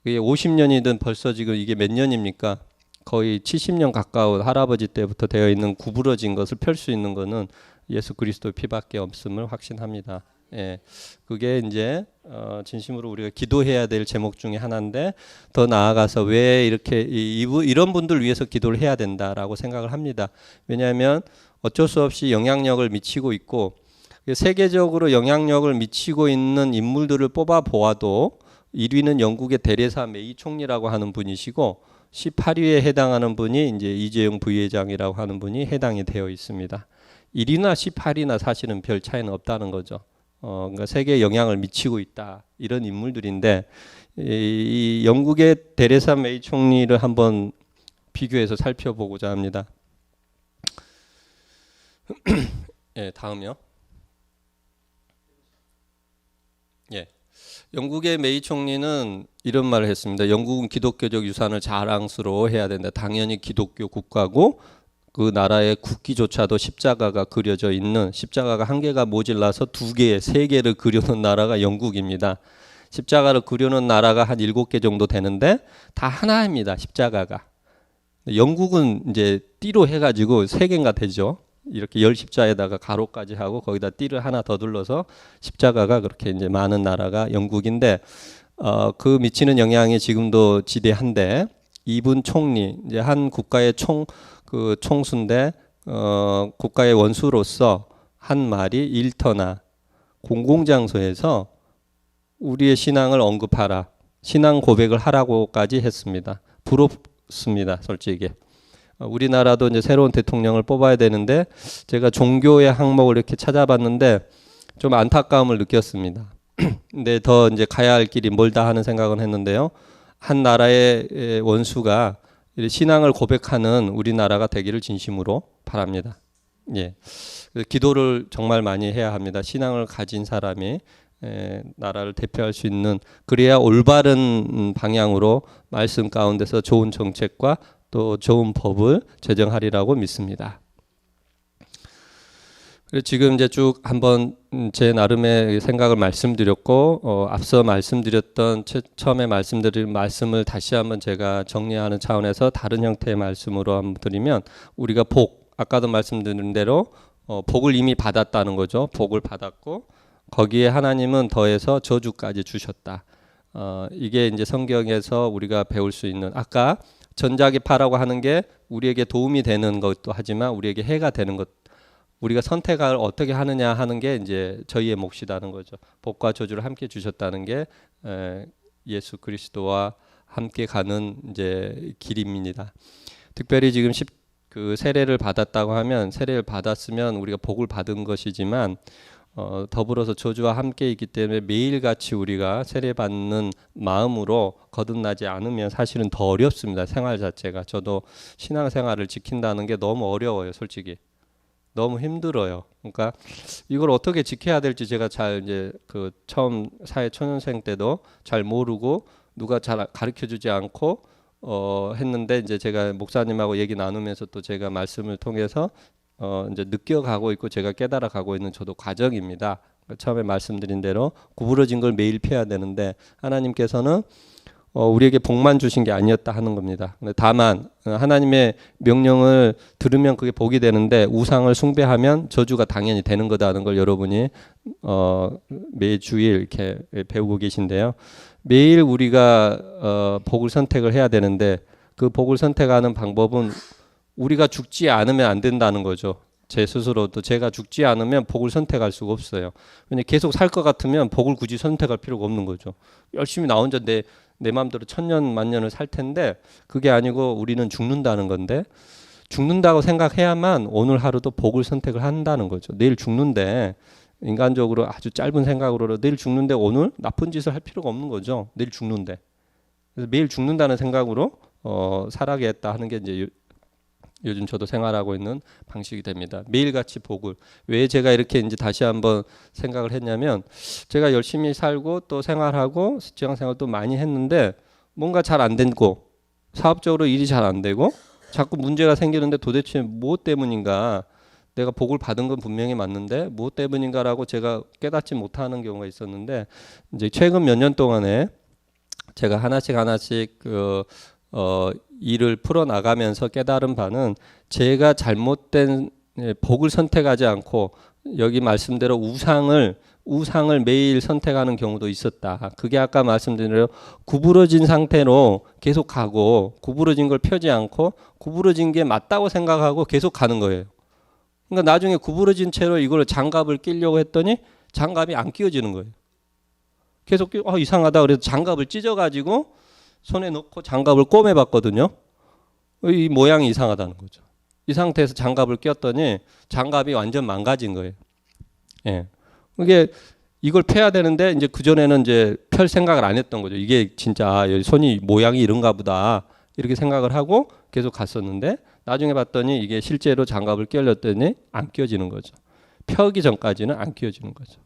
그게 50년이든 벌써 지금 이게 몇 년입니까? 거의 70년 가까운 할아버지 때부터 되어 있는 구부러진 것을 펼 수 있는 거는 예수 그리스도의 피밖에 없음을 확신합니다. 예, 그게 이제 진심으로 우리가 기도해야 될 제목 중에 하나인데 더 나아가서 왜 이렇게 이런 분들 위해서 기도를 해야 된다라고 생각을 합니다. 왜냐하면 어쩔 수 없이 영향력을 미치고 있고 세계적으로 영향력을 미치고 있는 인물들을 뽑아 보아도 1위는 영국의 데레사 메이 총리라고 하는 분이시고 18위에 해당하는 분이 이제 이재용 부회장이라고 하는 분이 해당이 되어 있습니다. 1위나 18위나 사실은 별 차이는 없다는 거죠. 그러니까 세계에 영향을 미치고 있다 이런 인물들인데 이 영국의 데레사 메이 총리를 한번 비교해서 살펴보고자 합니다. 예, 다음이요. 예. 영국의 메이 총리는 이런 말을 했습니다. 영국은 기독교적 유산을 자랑스러워해야 된다. 당연히 기독교 국가고 그 나라의 국기조차도 십자가가 그려져 있는 십자가가 한 개가 모질라서 두 개, 세 개를 그려놓은 나라가 영국입니다. 십자가를 그려놓은 나라가 한 7개 정도 되는데 다 하나입니다. 십자가가. 영국은 이제 띠로 해가지고 3개인가 되죠. 이렇게 열 십자에다가 가로까지 하고 거기다 띠를 하나 더 둘러서 십자가가 그렇게 이제 많은 나라가 영국인데 그 미치는 영향이 지금도 지대한데 이분 총리 이제 한 국가의 총수인데 국가의 원수로서 한 말이 일터나 공공장소에서 우리의 신앙을 언급하라, 신앙 고백을 하라고까지 했습니다. 부럽습니다, 솔직히. 우리나라도 이제 새로운 대통령을 뽑아야 되는데 제가 종교의 항목을 이렇게 찾아봤는데 좀 안타까움을 느꼈습니다. 근데 더 이제 가야 할 길이 멀다 하는 생각은 했는데요. 한 나라의 원수가 신앙을 고백하는 우리나라가 되기를 진심으로 바랍니다. 예, 기도를 정말 많이 해야 합니다. 신앙을 가진 사람이 나라를 대표할 수 있는 그래야 올바른 방향으로 말씀 가운데서 좋은 정책과 또 좋은 법을 제정하리라고 믿습니다. 지금 이제 쭉 한번 제 나름의 생각을 말씀드렸고 앞서 말씀드렸던 처음에 말씀드린 말씀을 다시 한번 제가 정리하는 차원에서 다른 형태의 말씀으로 한번 드리면 우리가 아까도 말씀드린 대로 복을 이미 받았다는 거죠. 복을 받았고 거기에 하나님은 더해서 저주까지 주셨다. 이게 이제 성경에서 우리가 배울 수 있는 아까 전자기파라고 하는 게 우리에게 도움이 되는 것도 하지만 우리에게 해가 되는 것. 우리가 선택을 어떻게 하느냐 하는 게 이제 저희의 몫이라는 거죠. 복과 저주를 함께 주셨다는 게 예수 그리스도와 함께 가는 이제 길입니다. 특별히 지금 그 세례를 받았다고 하면 세례를 받았으면 우리가 복을 받은 것이지만 더불어서 저주와 함께 있기 때문에 매일같이 우리가 세례받는 마음으로 거듭나지 않으면 사실은 더 어렵습니다. 생활 자체가. 저도 신앙생활을 지킨다는 게 너무 어려워요, 솔직히. 너무 힘들어요. 그러니까 이걸 어떻게 지켜야 될지 제가 잘 이제 그 처음 사회 초년생 때도 잘 모르고 누가 잘 가르쳐 주지 않고 했는데 이제 제가 목사님하고 얘기 나누면서 또 제가 말씀을 통해서 이제 느껴가고 있고 제가 깨달아가고 있는 저도 과정입니다. 처음에 말씀드린 대로 구부러진 걸 매일 펴야 되는데 하나님께서는 우리에게 복만 주신 게 아니었다 하는 겁니다. 다만 하나님의 명령을 들으면 그게 복이 되는데 우상을 숭배하면 저주가 당연히 되는 거다는 걸 여러분이 매주일 이렇게 배우고 계신데요. 매일 우리가 복을 선택을 해야 되는데 그 복을 선택하는 방법은 우리가 죽지 않으면 안 된다는 거죠. 제 스스로도 제가 죽지 않으면 복을 선택할 수가 없어요. 왜냐면 계속 살 것 같으면 복을 굳이 선택할 필요가 없는 거죠. 열심히 나 혼자 내 마음대로 천년 만년을 살 텐데 그게 아니고 우리는 죽는다는 건데 죽는다고 생각해야만 오늘 하루도 복을 선택을 한다는 거죠. 내일 죽는데 인간적으로 아주 짧은 생각으로 내일 죽는데 오늘 나쁜 짓을 할 필요가 없는 거죠. 내일 죽는데. 그래서 매일 죽는다는 생각으로 살아야겠다 하는 게 이제 요즘 저도 생활하고 있는 방식이 됩니다. 매일같이 복을. 왜 제가 이렇게 이제 다시 한번 생각을 했냐면 제가 열심히 살고 또 생활하고 직장 생활도 많이 했는데 뭔가 잘 안 되고 사업적으로 일이 잘 안 되고 자꾸 문제가 생기는데 도대체 무엇 때문인가? 내가 복을 받은 건 분명히 맞는데 무엇 때문인가라고 제가 깨닫지 못하는 경우가 있었는데 이제 최근 몇 년 동안에 제가 하나씩 일을 풀어나가면서 깨달은 바는 제가 잘못된 복을 선택하지 않고 여기 말씀대로 우상을 매일 선택하는 경우도 있었다. 그게 아까 말씀드린 대로 구부러진 상태로 계속 가고 구부러진 걸 펴지 않고 구부러진 게 맞다고 생각하고 계속 가는 거예요. 그러니까 나중에 구부러진 채로 이걸 장갑을 끼려고 했더니 장갑이 안 끼워지는 거예요. 계속 이상하다 그래서 장갑을 찢어가지고 손에 넣고 장갑을 꼬매봤거든요. 이 모양이 이상하다는 거죠. 이 상태에서 장갑을 꼈더니 장갑이 완전 망가진 거예요. 예. 이게 이걸 펴야 되는데 이제 그 전에는 이제 펼 생각을 안 했던 거죠. 이게 진짜 손이 모양이 이런가 보다 이렇게 생각을 하고 계속 갔었는데 나중에 봤더니 이게 실제로 장갑을 끼웠더니 안 끼워지는 거죠. 펴기 전까지는 안 끼워지는 거죠.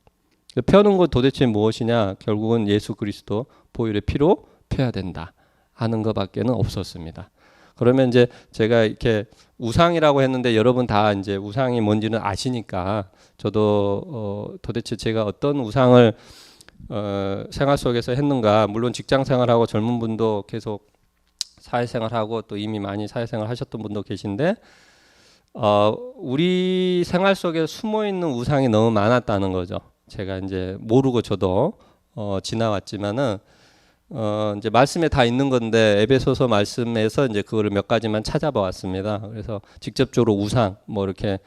펴는 것 도대체 무엇이냐? 결국은 예수 그리스도 보혈의 피로 펴야 된다 하는 것밖에는 없었습니다. 그러면 이제 제가 이렇게 우상이라고 했는데 여러분 다 이제 우상이 뭔지는 아시니까 저도 도대체 제가 어떤 우상을 생활 속에서 했는가, 물론 직장 생활하고 젊은 분도 계속 사회생활하고 또 이미 많이 사회생활 하셨던 분도 계신데 우리 생활 속에 숨어 있는 우상이 너무 많았다는 거죠. 제가 이제 모르고 저도 지나왔지만은 이제 말씀에 다 있는 건데 에베소서 말씀에서 이제 그거를 몇 가지만 찾아봐 왔습니다. 그래서 직접적으로 우상 뭐 이렇게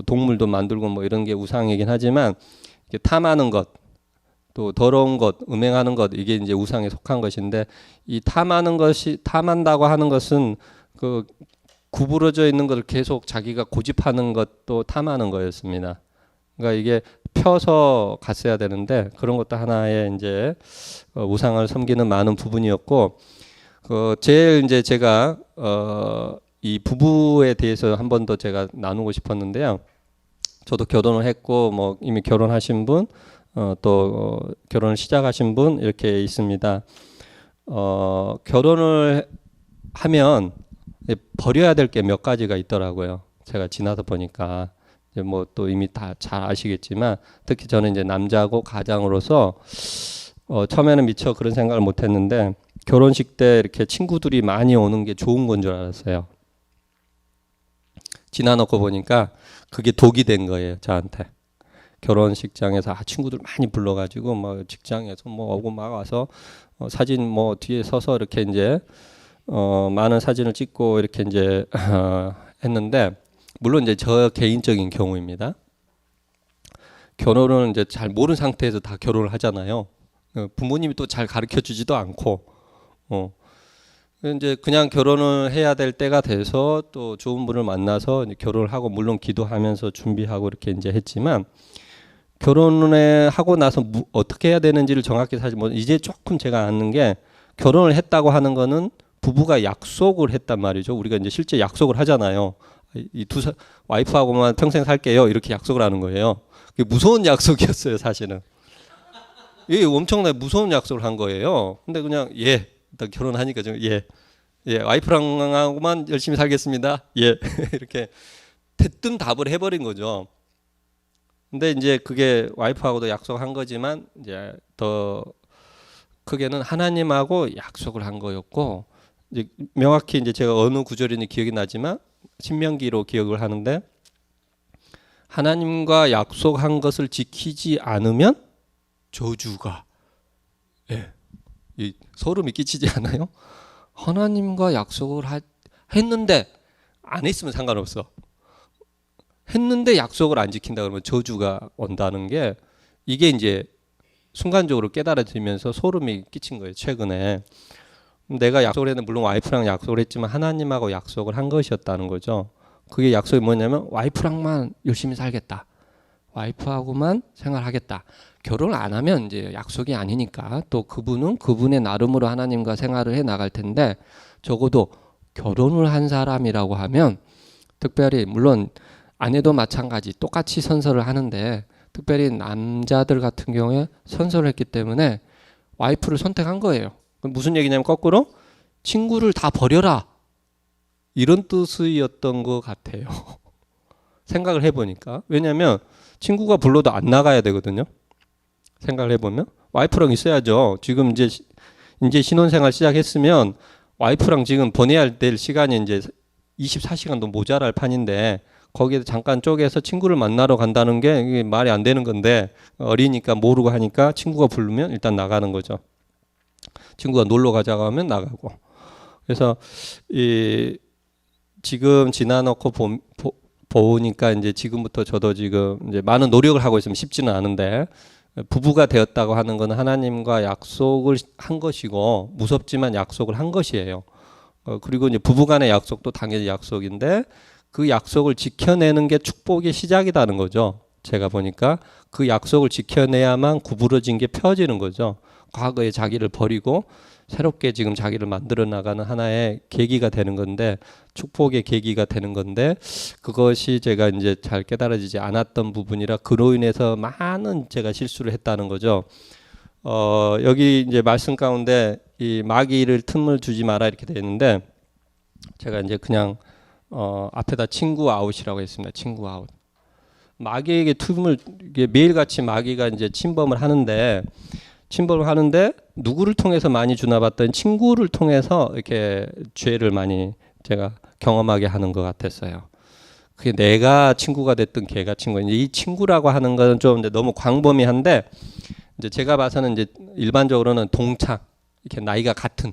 동물도 만들고 뭐 이런 게 우상이긴 하지만 이렇게 탐하는 것, 또 더러운 것, 음행하는 것 이게 이제 우상에 속한 것인데 이 탐한다고 하는 것은 그 구부러져 있는 것을 계속 자기가 고집하는 것도 탐하는 거였습니다. 그러니까 이게 펴서 갔어야 되는데 그런 것도 하나의 이제 우상을 섬기는 많은 부분이었고 제일 이제 제가 이 부부에 대해서 한 번 더 제가 나누고 싶었는데요. 저도 결혼을 했고 뭐 이미 결혼하신 분 또 결혼을 시작하신 분 이렇게 있습니다. 결혼을 하면 버려야 될 게 몇 가지가 있더라고요. 제가 지나서 보니까 뭐 또 이미 다 잘 아시겠지만 특히 저는 이제 남자고 가장으로서 처음에는 미처 그런 생각을 못했는데 결혼식 때 이렇게 친구들이 많이 오는 게 좋은 건 줄 알았어요. 지나놓고 보니까 그게 독이 된 거예요, 저한테. 결혼식장에서 친구들 많이 불러가지고 뭐 직장에서 뭐 오고 막 와서 사진 뭐 뒤에 서서 이렇게 이제 많은 사진을 찍고 이렇게 이제 했는데 물론 이제 저 개인적인 경우입니다. 결혼을 이제 잘 모르는 상태에서 다 결혼을 하잖아요. 부모님이 또 잘 가르쳐 주지도 않고 이제 그냥 결혼을 해야 될 때가 돼서 또 좋은 분을 만나서 이제 결혼을 하고 물론 기도하면서 준비하고 이렇게 이제 했지만 결혼을 하고 나서 어떻게 해야 되는지를 정확히 사실 뭐 이제 조금 제가 아는 게 결혼을 했다고 하는 거는 부부가 약속을 했단 말이죠. 우리가 이제 실제 약속을 하잖아요. 이 와이프하고만 평생 살게요. 이렇게 약속을 하는 거예요. 그게 무서운 약속이었어요, 사실은. 이게 엄청나게 무서운 약속을 한 거예요. 근데 그냥 일단 결혼하니까 좀 와이프랑하고만 열심히 살겠습니다. 이렇게 대뜸 답을 해버린 거죠. 근데 이제 그게 와이프하고도 약속한 거지만 이제 더 크게는 하나님하고 약속을 한 거였고 이제 명확히 이제 제가 어느 구절인지 기억이 나지만 신명기로 기억을 하는데 하나님과 약속한 것을 지키지 않으면 저주가 이 소름이 끼치지 않아요? 하나님과 약속을 했는데 안 했으면 상관없어. 했는데 약속을 안 지킨다 그러면 저주가 온다는 게 이게 이제 순간적으로 깨달아지면서 소름이 끼친 거예요. 최근에 내가 약속을 했는데 물론 와이프랑 약속을 했지만 하나님하고 약속을 한 것이었다는 거죠. 그게 약속이 뭐냐면 와이프랑만 열심히 살겠다. 와이프하고만 생활하겠다. 결혼을 안 하면 이제 약속이 아니니까 또 그분은 그분의 나름으로 하나님과 생활을 해 나갈 텐데 적어도 결혼을 한 사람이라고 하면 특별히 물론 아내도 마찬가지 똑같이 선서를 하는데 특별히 남자들 같은 경우에 선서를 했기 때문에 와이프를 선택한 거예요. 무슨 얘기냐면 거꾸로 친구를 다 버려라 이런 뜻이었던 것 같아요. 생각을 해보니까. 왜냐하면 친구가 불러도 안 나가야 되거든요. 생각을 해보면 와이프랑 있어야죠. 지금 이제 신혼생활 시작했으면 와이프랑 지금 보내야 될 시간이 이제 24시간도 모자랄 판인데 거기에 잠깐 쪼개서 친구를 만나러 간다는 게 이게 말이 안 되는 건데 어리니까 모르고 하니까 친구가 부르면 일단 나가는 거죠. 친구가 놀러 가자고 하면 나가고. 그래서 지금 지나놓고 보니까 이제 지금부터 저도 지금 이제 많은 노력을 하고 있으면 쉽지는 않은데 부부가 되었다고 하는 것은 하나님과 약속을 한 것이고 무섭지만 약속을 한 것이에요. 그리고 이제 부부간의 약속도 당연히 약속인데 그 약속을 지켜내는 게 축복의 시작이라는 거죠. 제가 보니까 그 약속을 지켜내야만 구부러진 게 펴지는 거죠. 과거에 자기를 버리고 새롭게 지금 자기를 만들어 나가는 하나의 계기가 되는 건데 축복의 계기가 되는 건데 그것이 제가 이제 잘 깨달아지지 않았던 부분이라 그로 인해서 많은 제가 실수를 했다는 거죠. 여기 이제 말씀 가운데 이 마귀를 틈을 주지 마라 이렇게 되어 있는데 제가 이제 그냥 앞에다 친구 아웃이라고 했습니다. 친구 아웃. 마귀에게 틈을 이게 매일같이 마귀가 이제 침범을 하는데 누구를 통해서 많이 주나 봤더니 친구를 통해서 이렇게 죄를 많이 제가 경험하게 하는 것 같았어요. 그게 내가 친구가 됐든 걔가 친구가 이 친구라고 하는 건 좀 너무 광범위한데 이제 제가 봐서는 이제 일반적으로는 동창 이렇게 나이가 같은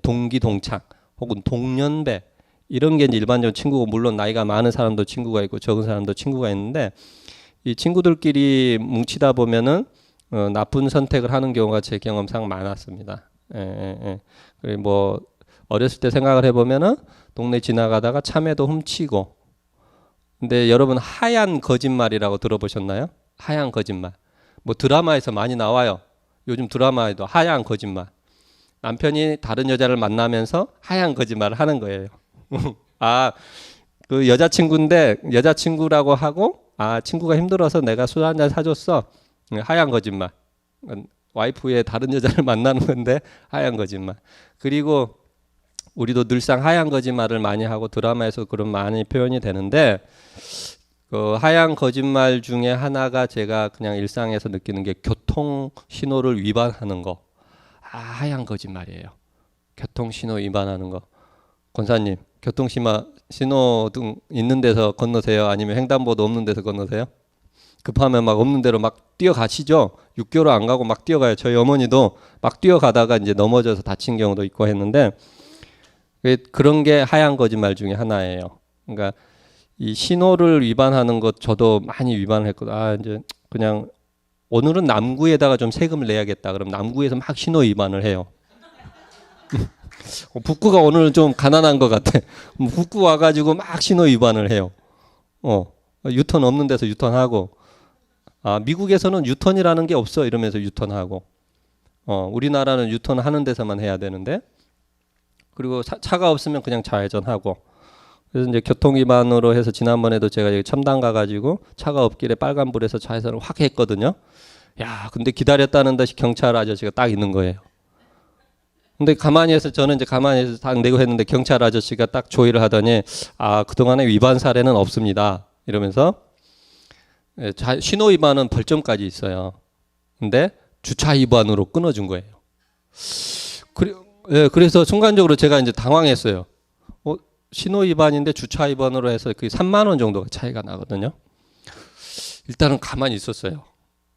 동기 동창 혹은 동년배 이런 게 이제 일반적으로 친구고 물론 나이가 많은 사람도 친구가 있고 적은 사람도 친구가 있는데 이 친구들끼리 뭉치다 보면은 나쁜 선택을 하는 경우가 제 경험상 많았습니다. 그리고 뭐 어렸을 때 생각을 해보면은 동네 지나가다가 참외도 훔치고. 근데 여러분 하얀 거짓말이라고 들어보셨나요? 하얀 거짓말. 뭐 드라마에서 많이 나와요. 요즘 드라마에도 하얀 거짓말. 남편이 다른 여자를 만나면서 하얀 거짓말을 하는 거예요. 그 여자친구인데 여자친구라고 하고 친구가 힘들어서 내가 술 한잔 사줬어. 하얀 거짓말. 와이프의 다른 여자를 만나는 건데 하얀 거짓말. 그리고 우리도 늘상 하얀 거짓말을 많이 하고 드라마에서 그런 많이 표현이 되는데 그 하얀 거짓말 중에 하나가 제가 그냥 일상에서 느끼는 게 교통 신호를 위반하는 거. 하얀 거짓말이에요. 교통 신호 위반하는 거. 권사님, 교통 신호등 있는 데서 건너세요? 아니면 횡단보도 없는 데서 건너세요? 급하면 막 없는 데로 막 뛰어가시죠. 6개월 안 가고 막 뛰어가요. 저희 어머니도 막 뛰어가다가 이제 넘어져서 다친 경우도 있고 했는데 그런 게 하얀 거짓말 중에 하나예요. 그러니까 이 신호를 위반하는 것 저도 많이 위반을 했거든요. 이제 그냥 오늘은 남구에다가 좀 세금을 내야겠다. 그럼 남구에서 막 신호 위반을 해요. 북구가 오늘은 좀 가난한 것 같아. 북구 와가지고 막 신호 위반을 해요. 유턴 없는 데서 유턴하고. 미국에서는 유턴이라는 게 없어 이러면서 유턴하고. 우리나라는 유턴하는 데서만 해야 되는데. 그리고 차가 없으면 그냥 좌회전하고. 그래서 이제 교통 위반으로 해서 지난번에도 제가 여기 첨단 가가지고 차가 없길래 빨간불에서 좌회전을 확 했거든요. 야, 근데 기다렸다는 듯이 경찰 아저씨가 딱 있는 거예요. 근데 저는 이제 가만히 해서 딱 내고 했는데 경찰 아저씨가 딱 조의를 하더니 그동안에 위반 사례는 없습니다. 이러면서 신호 위반은 벌점까지 있어요. 근데 주차 위반으로 끊어준 거예요. 그래서 순간적으로 제가 이제 당황했어요. 신호 위반인데 주차 위반으로 해서 그 3만 원 정도가 차이가 나거든요. 일단은 가만히 있었어요.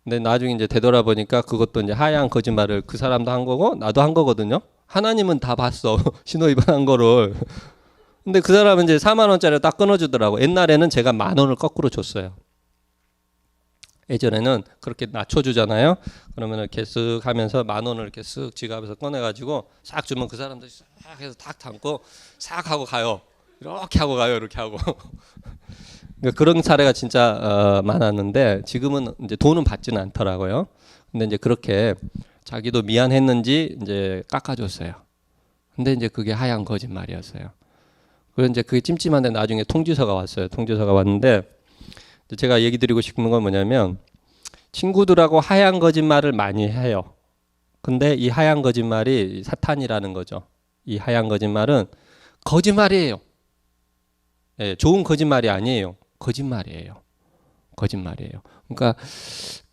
근데 나중에 이제 되돌아보니까 그것도 이제 하얀 거짓말을 그 사람도 한 거고 나도 한 거거든요. 하나님은 다 봤어. 신호 위반한 거를. 근데 그 사람은 이제 4만 원짜리를 딱 끊어주더라고. 옛날에는 제가 10,000원을 거꾸로 줬어요. 예전에는 그렇게 낮춰주잖아요. 그러면 이렇게 쓱 하면서 10,000원을 이렇게 쓱 지갑에서 꺼내가지고 싹 주면 그 사람도 싹 해서 탁 담고 싹 하고 가요. 이렇게 하고 가요. 이렇게 하고. 그러니까 그런 사례가 진짜 많았는데 지금은 이제 돈은 받지는 않더라고요. 근데 이제 그렇게 자기도 미안했는지 이제 깎아줬어요. 근데 이제 그게 하얀 거짓말이었어요. 그래서 이제 그게 찜찜한데 나중에 통지서가 왔어요. 통지서가 왔는데 제가 얘기 드리고 싶은 건 뭐냐면 친구들하고 하얀 거짓말을 많이 해요. 근데 이 하얀 거짓말이 사탄이라는 거죠. 이 하얀 거짓말은 거짓말이에요. 좋은 거짓말이 아니에요. 거짓말이에요. 거짓말이에요. 그러니까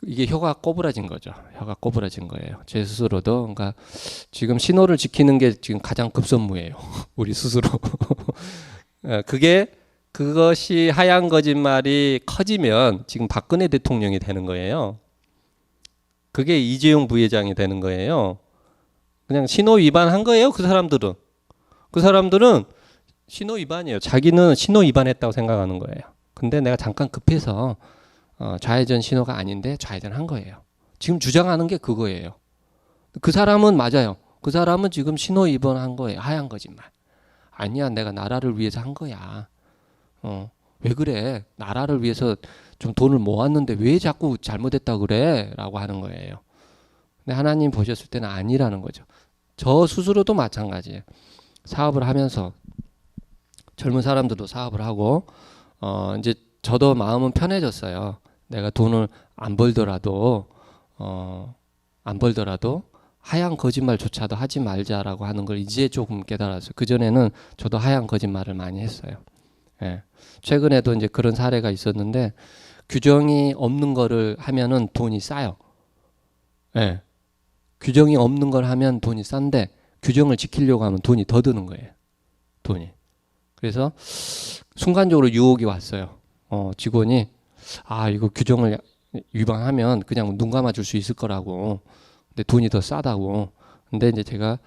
이게 혀가 꼬부라진 거죠. 혀가 꼬부라진 거예요. 제 스스로도 그러니까 지금 신호를 지키는 게 지금 가장 급선무예요. 우리 스스로. 그것이 하얀 거짓말이 커지면 지금 박근혜 대통령이 되는 거예요. 그게 이재용 부회장이 되는 거예요. 그냥 신호 위반한 거예요. 그 사람들은 신호 위반이에요. 자기는 신호 위반했다고 생각하는 거예요. 근데 내가 잠깐 급해서 좌회전 신호가 아닌데 좌회전한 거예요. 지금 주장하는 게 그거예요. 그 사람은 맞아요. 그 사람은 지금 신호 위반한 거예요. 하얀 거짓말. 아니야, 내가 나라를 위해서 한 거야. 왜 그래? 나라를 위해서 좀 돈을 모았는데 왜 자꾸 잘못했다 그래? 라고 하는 거예요. 근데 하나님 보셨을 때는 아니라는 거죠. 저 스스로도 마찬가지예요. 사업을 하면서 젊은 사람들도 사업을 하고 이제 저도 마음은 편해졌어요. 내가 돈을 안 벌더라도 하얀 거짓말조차도 하지 말자라고 하는 걸 이제 조금 깨달았어요. 그전에는 저도 하얀 거짓말을 많이 했어요. 예. 최근에도 이제 그런 사례가 있었는데 규정이 없는 거를 하면은 돈이 싸요. 예. 규정이 없는 걸 하면 돈이 싼데 규정을 지키려고 하면 돈이 더 드는 거예요. 돈이. 그래서 순간적으로 유혹이 왔어요. 직원이 이거 규정을 위반하면 그냥 눈 감아 줄 수 있을 거라고. 근데 돈이 더 싸다고. 근데 이제 제가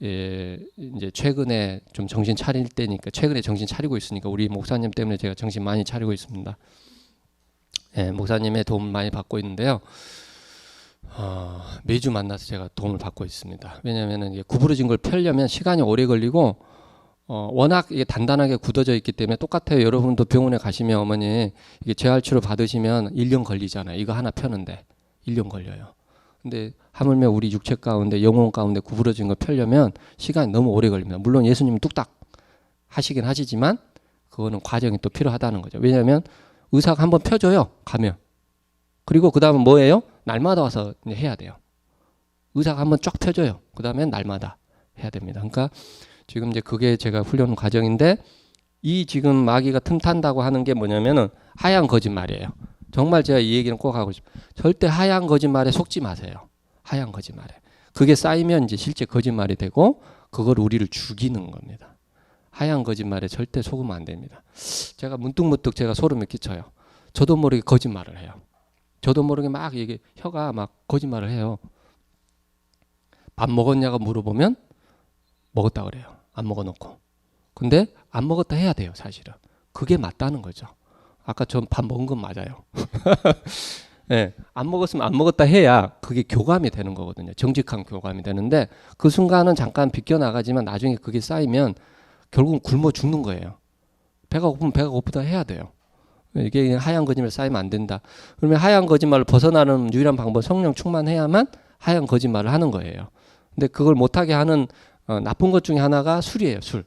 이제 최근에 좀 정신 차릴 때니까 최근에 정신 차리고 있으니까 우리 목사님 때문에 제가 정신 많이 차리고 있습니다. 예, 목사님의 도움 많이 받고 있는데요. 매주 만나서 제가 도움을 받고 있습니다. 왜냐하면 이게 구부러진 걸 펴려면 시간이 오래 걸리고 워낙 이게 단단하게 굳어져 있기 때문에 똑같아요. 여러분도 병원에 가시면 어머니 이게 재활치료 받으시면 1년 걸리잖아요. 이거 하나 펴는데 1년 걸려요. 근데 하물며 우리 육체 가운데 영혼 가운데 구부러진 거 펴려면 시간이 너무 오래 걸립니다. 물론 예수님은 뚝딱 하시긴 하시지만 그거는 과정이 또 필요하다는 거죠. 왜냐하면 의사가 한번 펴줘요. 가면. 그리고 그 다음은 뭐예요? 날마다 와서 해야 돼요. 의사가 한번 쫙 펴줘요. 그 다음엔 날마다 해야 됩니다. 그러니까 지금 이제 그게 제가 훈련 과정인데 이 지금 마귀가 틈탄다고 하는 게 뭐냐면은 하얀 거짓말이에요. 정말 제가 이 얘기는 꼭 하고 싶어요. 절대 하얀 거짓말에 속지 마세요. 하얀 거짓말에. 그게 쌓이면 이제 실제 거짓말이 되고 그걸 우리를 죽이는 겁니다. 하얀 거짓말에 절대 속으면 안 됩니다. 제가 문득문득 제가 소름이 끼쳐요. 저도 모르게 거짓말을 해요. 저도 모르게 막 이게 혀가 막 거짓말을 해요. 밥 먹었냐고 물어보면 먹었다 그래요. 안 먹어놓고. 근데 안 먹었다 해야 돼요, 사실은. 그게 맞다는 거죠. 아까 전 밥 먹은 건 맞아요. 네, 안 먹었으면 안 먹었다 해야 그게 교감이 되는 거거든요. 정직한 교감이 되는데 그 순간은 잠깐 비껴나가지만 나중에 그게 쌓이면 결국은 굶어 죽는 거예요. 배가 고프면 배가 고프다 해야 돼요. 이게 하얀 거짓말 쌓이면 안 된다. 그러면 하얀 거짓말을 벗어나는 유일한 방법 성령 충만해야만 하얀 거짓말을 하는 거예요. 근데 그걸 못하게 하는 나쁜 것 중에 하나가 술이에요. 술.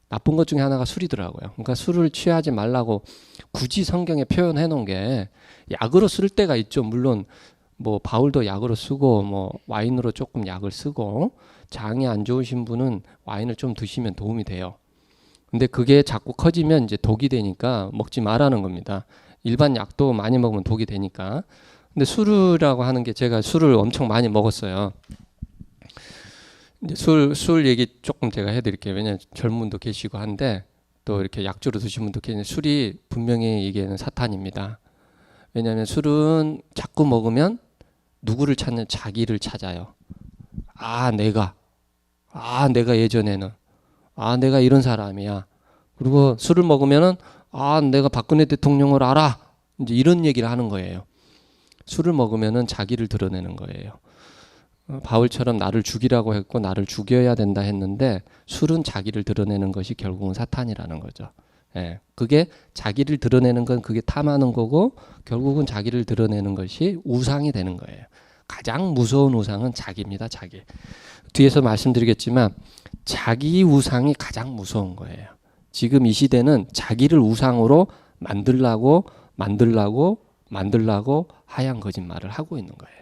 나쁜 것 중에 하나가 술이더라고요. 그러니까 술을 취하지 말라고 굳이 성경에 표현해 놓은 게 약으로 쓸 때가 있죠. 물론 뭐 바울도 약으로 쓰고 뭐 와인으로 조금 약을 쓰고 장이 안 좋으신 분은 와인을 좀 드시면 도움이 돼요. 근데 그게 자꾸 커지면 이제 독이 되니까 먹지 말라는 겁니다. 일반 약도 많이 먹으면 독이 되니까. 근데 술이라고 하는 게 제가 술을 엄청 많이 먹었어요. 이제 술 얘기 조금 제가 해드릴게요. 왜냐하면 젊은 분도 계시고 한데 또 이렇게 약주로 드신 분도 계시는데 술이 분명히 이게는 사탄입니다. 왜냐하면 술은 자꾸 먹으면 누구를 찾는 자기를 찾아요. 내가 예전에는 내가 이런 사람이야. 그리고 술을 먹으면은 내가 박근혜 대통령을 알아. 이제 이런 얘기를 하는 거예요. 술을 먹으면은 자기를 드러내는 거예요. 바울처럼 나를 죽이라고 했고 나를 죽여야 된다 했는데 술은 자기를 드러내는 것이 결국은 사탄이라는 거죠. 예, 그게 자기를 드러내는 건 그게 탐하는 거고 결국은 자기를 드러내는 것이 우상이 되는 거예요. 가장 무서운 우상은 자기입니다. 자기. 뒤에서 말씀드리겠지만 자기 우상이 가장 무서운 거예요. 지금 이 시대는 자기를 우상으로 만들라고 하얀 거짓말을 하고 있는 거예요.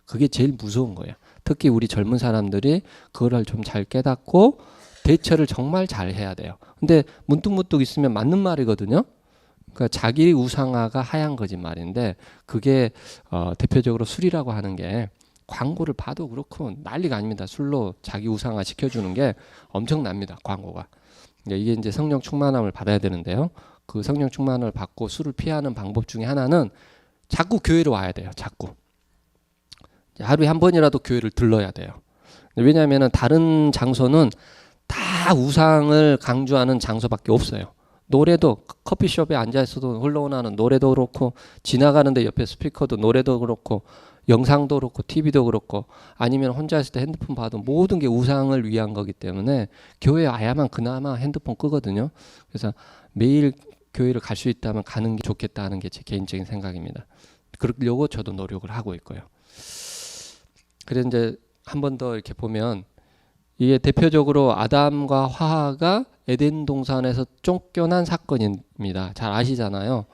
그게 제일 무서운 거예요. 특히 우리 젊은 사람들이 그거를 좀 잘 깨닫고 대처를 정말 잘 해야 돼요. 근데 문득문득 있으면 맞는 말이거든요. 그러니까 자기 우상화가 하얀 거짓말인데 그게 대표적으로 술이라고 하는 게 광고를 봐도 그렇고 난리가 아닙니다. 술로 자기 우상화 시켜주는 게 엄청납니다. 광고가. 이게 이제 성령 충만함을 받아야 되는데요. 그 성령 충만을 받고 술을 피하는 방법 중에 하나는 자꾸 교회로 와야 돼요. 자꾸. 하루에 한 번이라도 교회를 들러야 돼요. 왜냐하면 다른 장소는 다 우상을 강조하는 장소밖에 없어요. 노래도 커피숍에 앉아 있어도 흘러오는 노래도 그렇고 지나가는데 옆에 스피커도 노래도 그렇고 영상도 그렇고 TV도 그렇고 아니면 혼자 있을 때 핸드폰 봐도 모든 게 우상을 위한 거기 때문에 교회에 와야만 그나마 핸드폰 끄거든요. 그래서 매일 교회를 갈 수 있다면 가는 게 좋겠다는 게 제 개인적인 생각입니다. 그러려고 저도 노력을 하고 있고요. 그래서 이제 한 번 더 이렇게 보면 이게 대표적으로 아담과 화가 에덴 동산에서 쫓겨난 사건입니다. 잘 아시잖아요.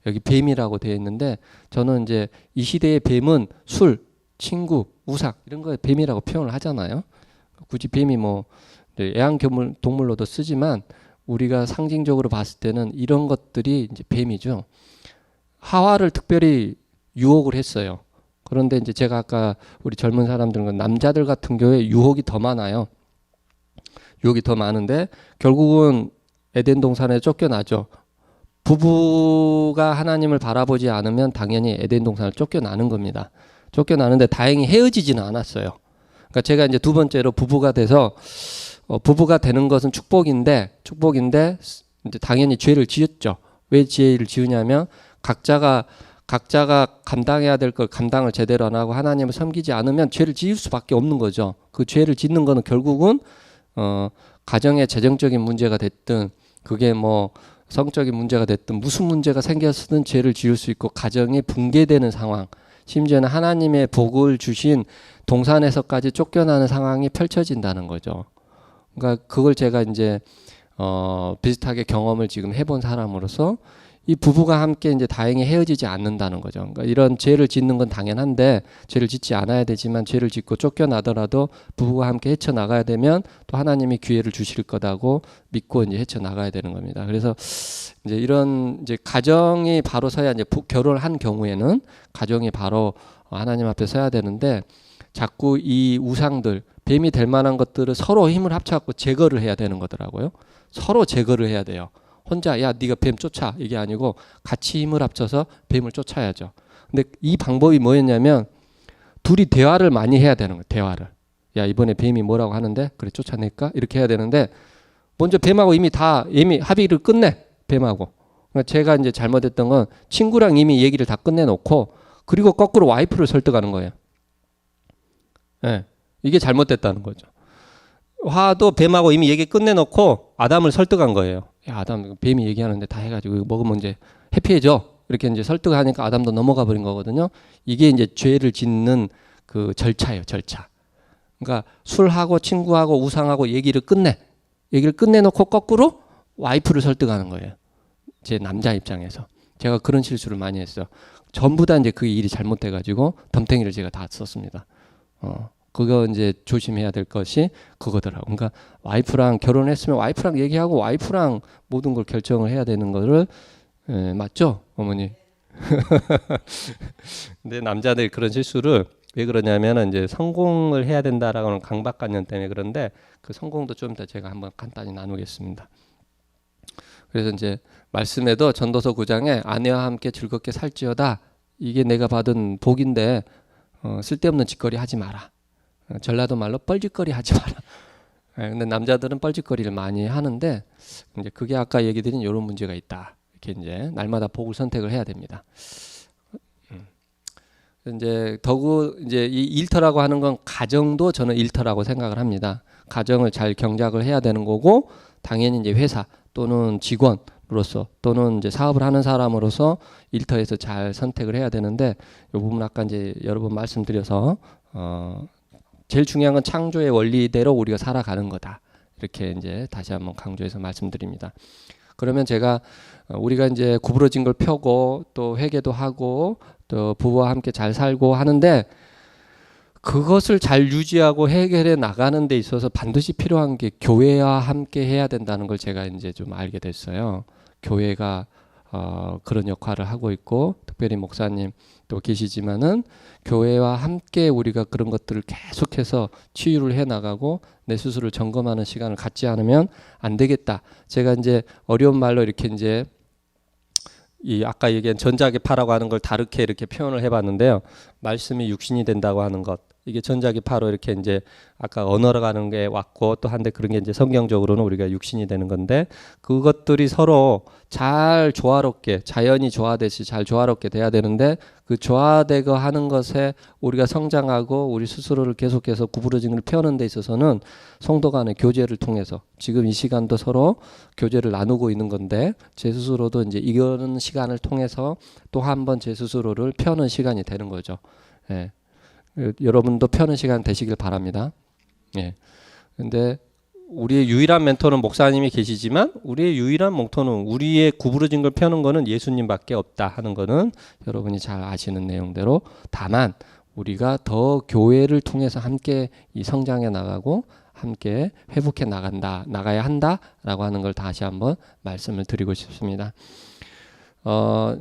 여기 뱀이라고 되어 있는데 저는 이제 이 시대의 뱀은 술, 친구, 우상 이런 거에 뱀이라고 표현을 하잖아요. 굳이 뱀이 뭐 애완동물로도 쓰지만 우리가 상징적으로 봤을 때는 이런 것들이 이제 뱀이죠. 하와를 특별히 유혹을 했어요. 그런데 이제 제가 아까 우리 젊은 사람들은 남자들 같은 경우에 유혹이 더 많아요. 유혹이 더 많은데 결국은 에덴 동산에 쫓겨나죠. 부부가 하나님을 바라보지 않으면 당연히 에덴 동산을 쫓겨나는 겁니다. 쫓겨나는데 다행히 헤어지지는 않았어요. 그러니까 제가 이제 두 번째로 부부가 돼서 부부가 되는 것은 축복인데 이제 당연히 죄를 지었죠. 왜 죄를 지으냐면 각자가 감당해야 될 걸 감당을 제대로 안 하고 하나님을 섬기지 않으면 죄를 지을 수밖에 없는 거죠. 그 죄를 짓는 거는 결국은 가정의 재정적인 문제가 됐든 그게 뭐 성적인 문제가 됐든 무슨 문제가 생겼든 죄를 지을 수 있고 가정이 붕괴되는 상황, 심지어는 하나님의 복을 주신 동산에서까지 쫓겨나는 상황이 펼쳐진다는 거죠. 그러니까 그걸 제가 이제 비슷하게 경험을 지금 해본 사람으로서 이 부부가 함께 이제 다행히 헤어지지 않는다는 거죠. 그러니까 이런 죄를 짓는 건 당연한데 죄를 짓지 않아야 되지만 죄를 짓고 쫓겨나더라도 부부가 함께 헤쳐나가야 되면 또 하나님이 기회를 주실 거다고 믿고 이제 헤쳐나가야 되는 겁니다. 그래서 이제 이런 이제 가정이 바로 서야 이제 결혼을 한 경우에는 가정이 바로 하나님 앞에 서야 되는데 자꾸 이 우상들 뱀이 될 만한 것들을 서로 힘을 합쳐갖고 제거를 해야 되는 거더라고요. 서로 제거를 해야 돼요. 혼자 야 네가 뱀 쫓아 이게 아니고 같이 힘을 합쳐서 뱀을 쫓아야죠. 근데 이 방법이 뭐였냐면 둘이 대화를 많이 해야 되는 거예요. 대화를. 야 이번에 뱀이 뭐라고 하는데 그래 쫓아낼까 이렇게 해야 되는데 먼저 뱀하고 이미 합의를 끝내 뱀하고. 그러니까 제가 이제 잘못했던 건 친구랑 이미 얘기를 다 끝내놓고 그리고 거꾸로 와이프를 설득하는 거예요. 네, 이게 잘못됐다는 거죠. 화도 뱀하고 이미 얘기 끝내놓고 아담을 설득한 거예요. 야, 아담 뱀이 얘기하는데 다 해가지고 먹으면 이제 해피해져. 이렇게 이제 설득하니까 아담도 넘어가 버린 거거든요. 이게 이제 죄를 짓는 그 절차예요, 절차. 그러니까 술하고 친구하고 우상하고 얘기를 끝내놓고 거꾸로 와이프를 설득하는 거예요. 제 남자 입장에서. 제가 그런 실수를 많이 했어요. 전부 다 이제 그 일이 잘못돼가지고 덤탱이를 제가 다 썼습니다. 그거 이제 조심해야 될 것이 그거더라고. 그러니까 와이프랑 결혼했으면 와이프랑 얘기하고 와이프랑 모든 걸 결정을 해야 되는 거를 맞죠, 어머니? 근데 남자들이 그런 실수를 왜 그러냐면은 이제 성공을 해야 된다라고는 강박관념 때문에 그런데 그 성공도 좀 더 제가 한번 간단히 나누겠습니다. 그래서 이제 말씀에도 전도서 9장에 아내와 함께 즐겁게 살지어다 이게 내가 받은 복인데 쓸데없는 짓거리 하지 마라. 전라도 말로 뻘짓거리 하지 마라. 근데 남자들은 뻘짓거리를 많이 하는데 이제 그게 아까 얘기 드린 이런 문제가 있다. 이렇게 이제 날마다 복을 선택을 해야 됩니다. 이제 더구 이제 이 일터라고 하는 건 가정도 저는 일터라고 생각을 합니다. 가정을 잘 경작을 해야 되는 거고 당연히 이제 회사 또는 직원으로서 또는 이제 사업을 하는 사람으로서 일터에서 잘 선택을 해야 되는데 이 부분 아까 이제 여러 번 말씀드려서 제일 중요한 건 창조의 원리대로 우리가 살아가는 거다. 이렇게 이제 다시 한번 강조해서 말씀드립니다. 그러면 우리가 이제 구부러진 걸 펴고 또 회개도 하고 또 부부와 함께 잘 살고 하는데 그것을 잘 유지하고 해결해 나가는 데 있어서 반드시 필요한 게 교회와 함께 해야 된다는 걸 제가 이제 좀 알게 됐어요. 교회가 그런 역할을 하고 있고 특별히 목사님 또 계시지만은 교회와 함께 우리가 그런 것들을 계속해서 치유를 해 나가고 내 스스로를 점검하는 시간을 갖지 않으면 안 되겠다. 제가 이제 어려운 말로 이렇게 이제 이 아까 얘기한 전자기파라고 하는 걸 다르게 이렇게 표현을 해봤는데요. 말씀이 육신이 된다고 하는 것, 이게 전자기파로 이렇게 이제 아까 언어로 가는 게 왔고 또 한데 그런 게 이제 성경적으로는 우리가 육신이 되는 건데 그것들이 서로 잘 조화롭게 자연이 조화되시 잘 조화롭게 돼야 되는데 그 조화되고 하는 것에 우리가 성장하고 우리 스스로를 계속해서 구부러진 걸 펴는 데 있어서는 성도 간의 교제를 통해서 지금 이 시간도 서로 교제를 나누고 있는 건데 제 스스로도 이제 이거는 시간을 통해서 또 한 번 제 스스로를 펴는 시간이 되는 거죠. 예. 여러분도 펴는 시간 되시길 바랍니다. 예. 근데 우리의 유일한 멘토는 목사님이 계시지만 우리의 유일한 멘토는 우리의 구부러진 걸 펴는 거는 예수님밖에 없다 하는 거는 여러분이 잘 아시는 내용대로 다만 우리가 더 교회를 통해서 함께 이 성장해 나가고 함께 회복해 나가야 한다라고 하는 걸 다시 한번 말씀을 드리고 싶습니다.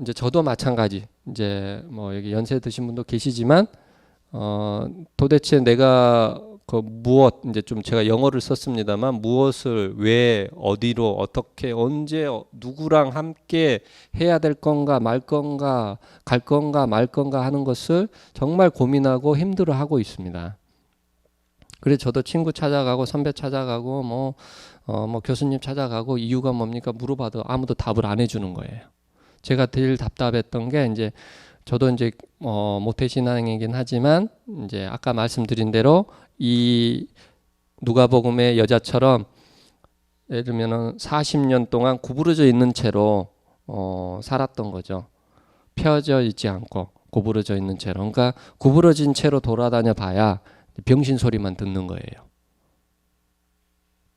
이제 저도 마찬가지 이제 뭐 여기 연세 드신 분도 계시지만 도대체 내가 그 무엇 이제 좀 제가 영어를 썼습니다만 무엇을 왜 어디로 어떻게 언제 누구랑 함께 해야 될 건가 말 건가 갈 건가 말 건가 하는 것을 정말 고민하고 힘들어하고 있습니다. 그래서 저도 친구 찾아가고 선배 찾아가고 뭐 교수님 찾아가고 이유가 뭡니까 물어봐도 아무도 답을 안 해주는 거예요. 제가 제일 답답했던 게 이제 저도 이제 모태신앙이긴 하지만 이제 아까 말씀드린 대로 이 누가복음의 여자처럼 예를 들면은 40년 동안 구부러져 있는 채로 살았던 거죠. 펴져 있지 않고 구부러져 있는 채로. 그러니까 구부러진 채로 돌아다녀 봐야 병신 소리만 듣는 거예요.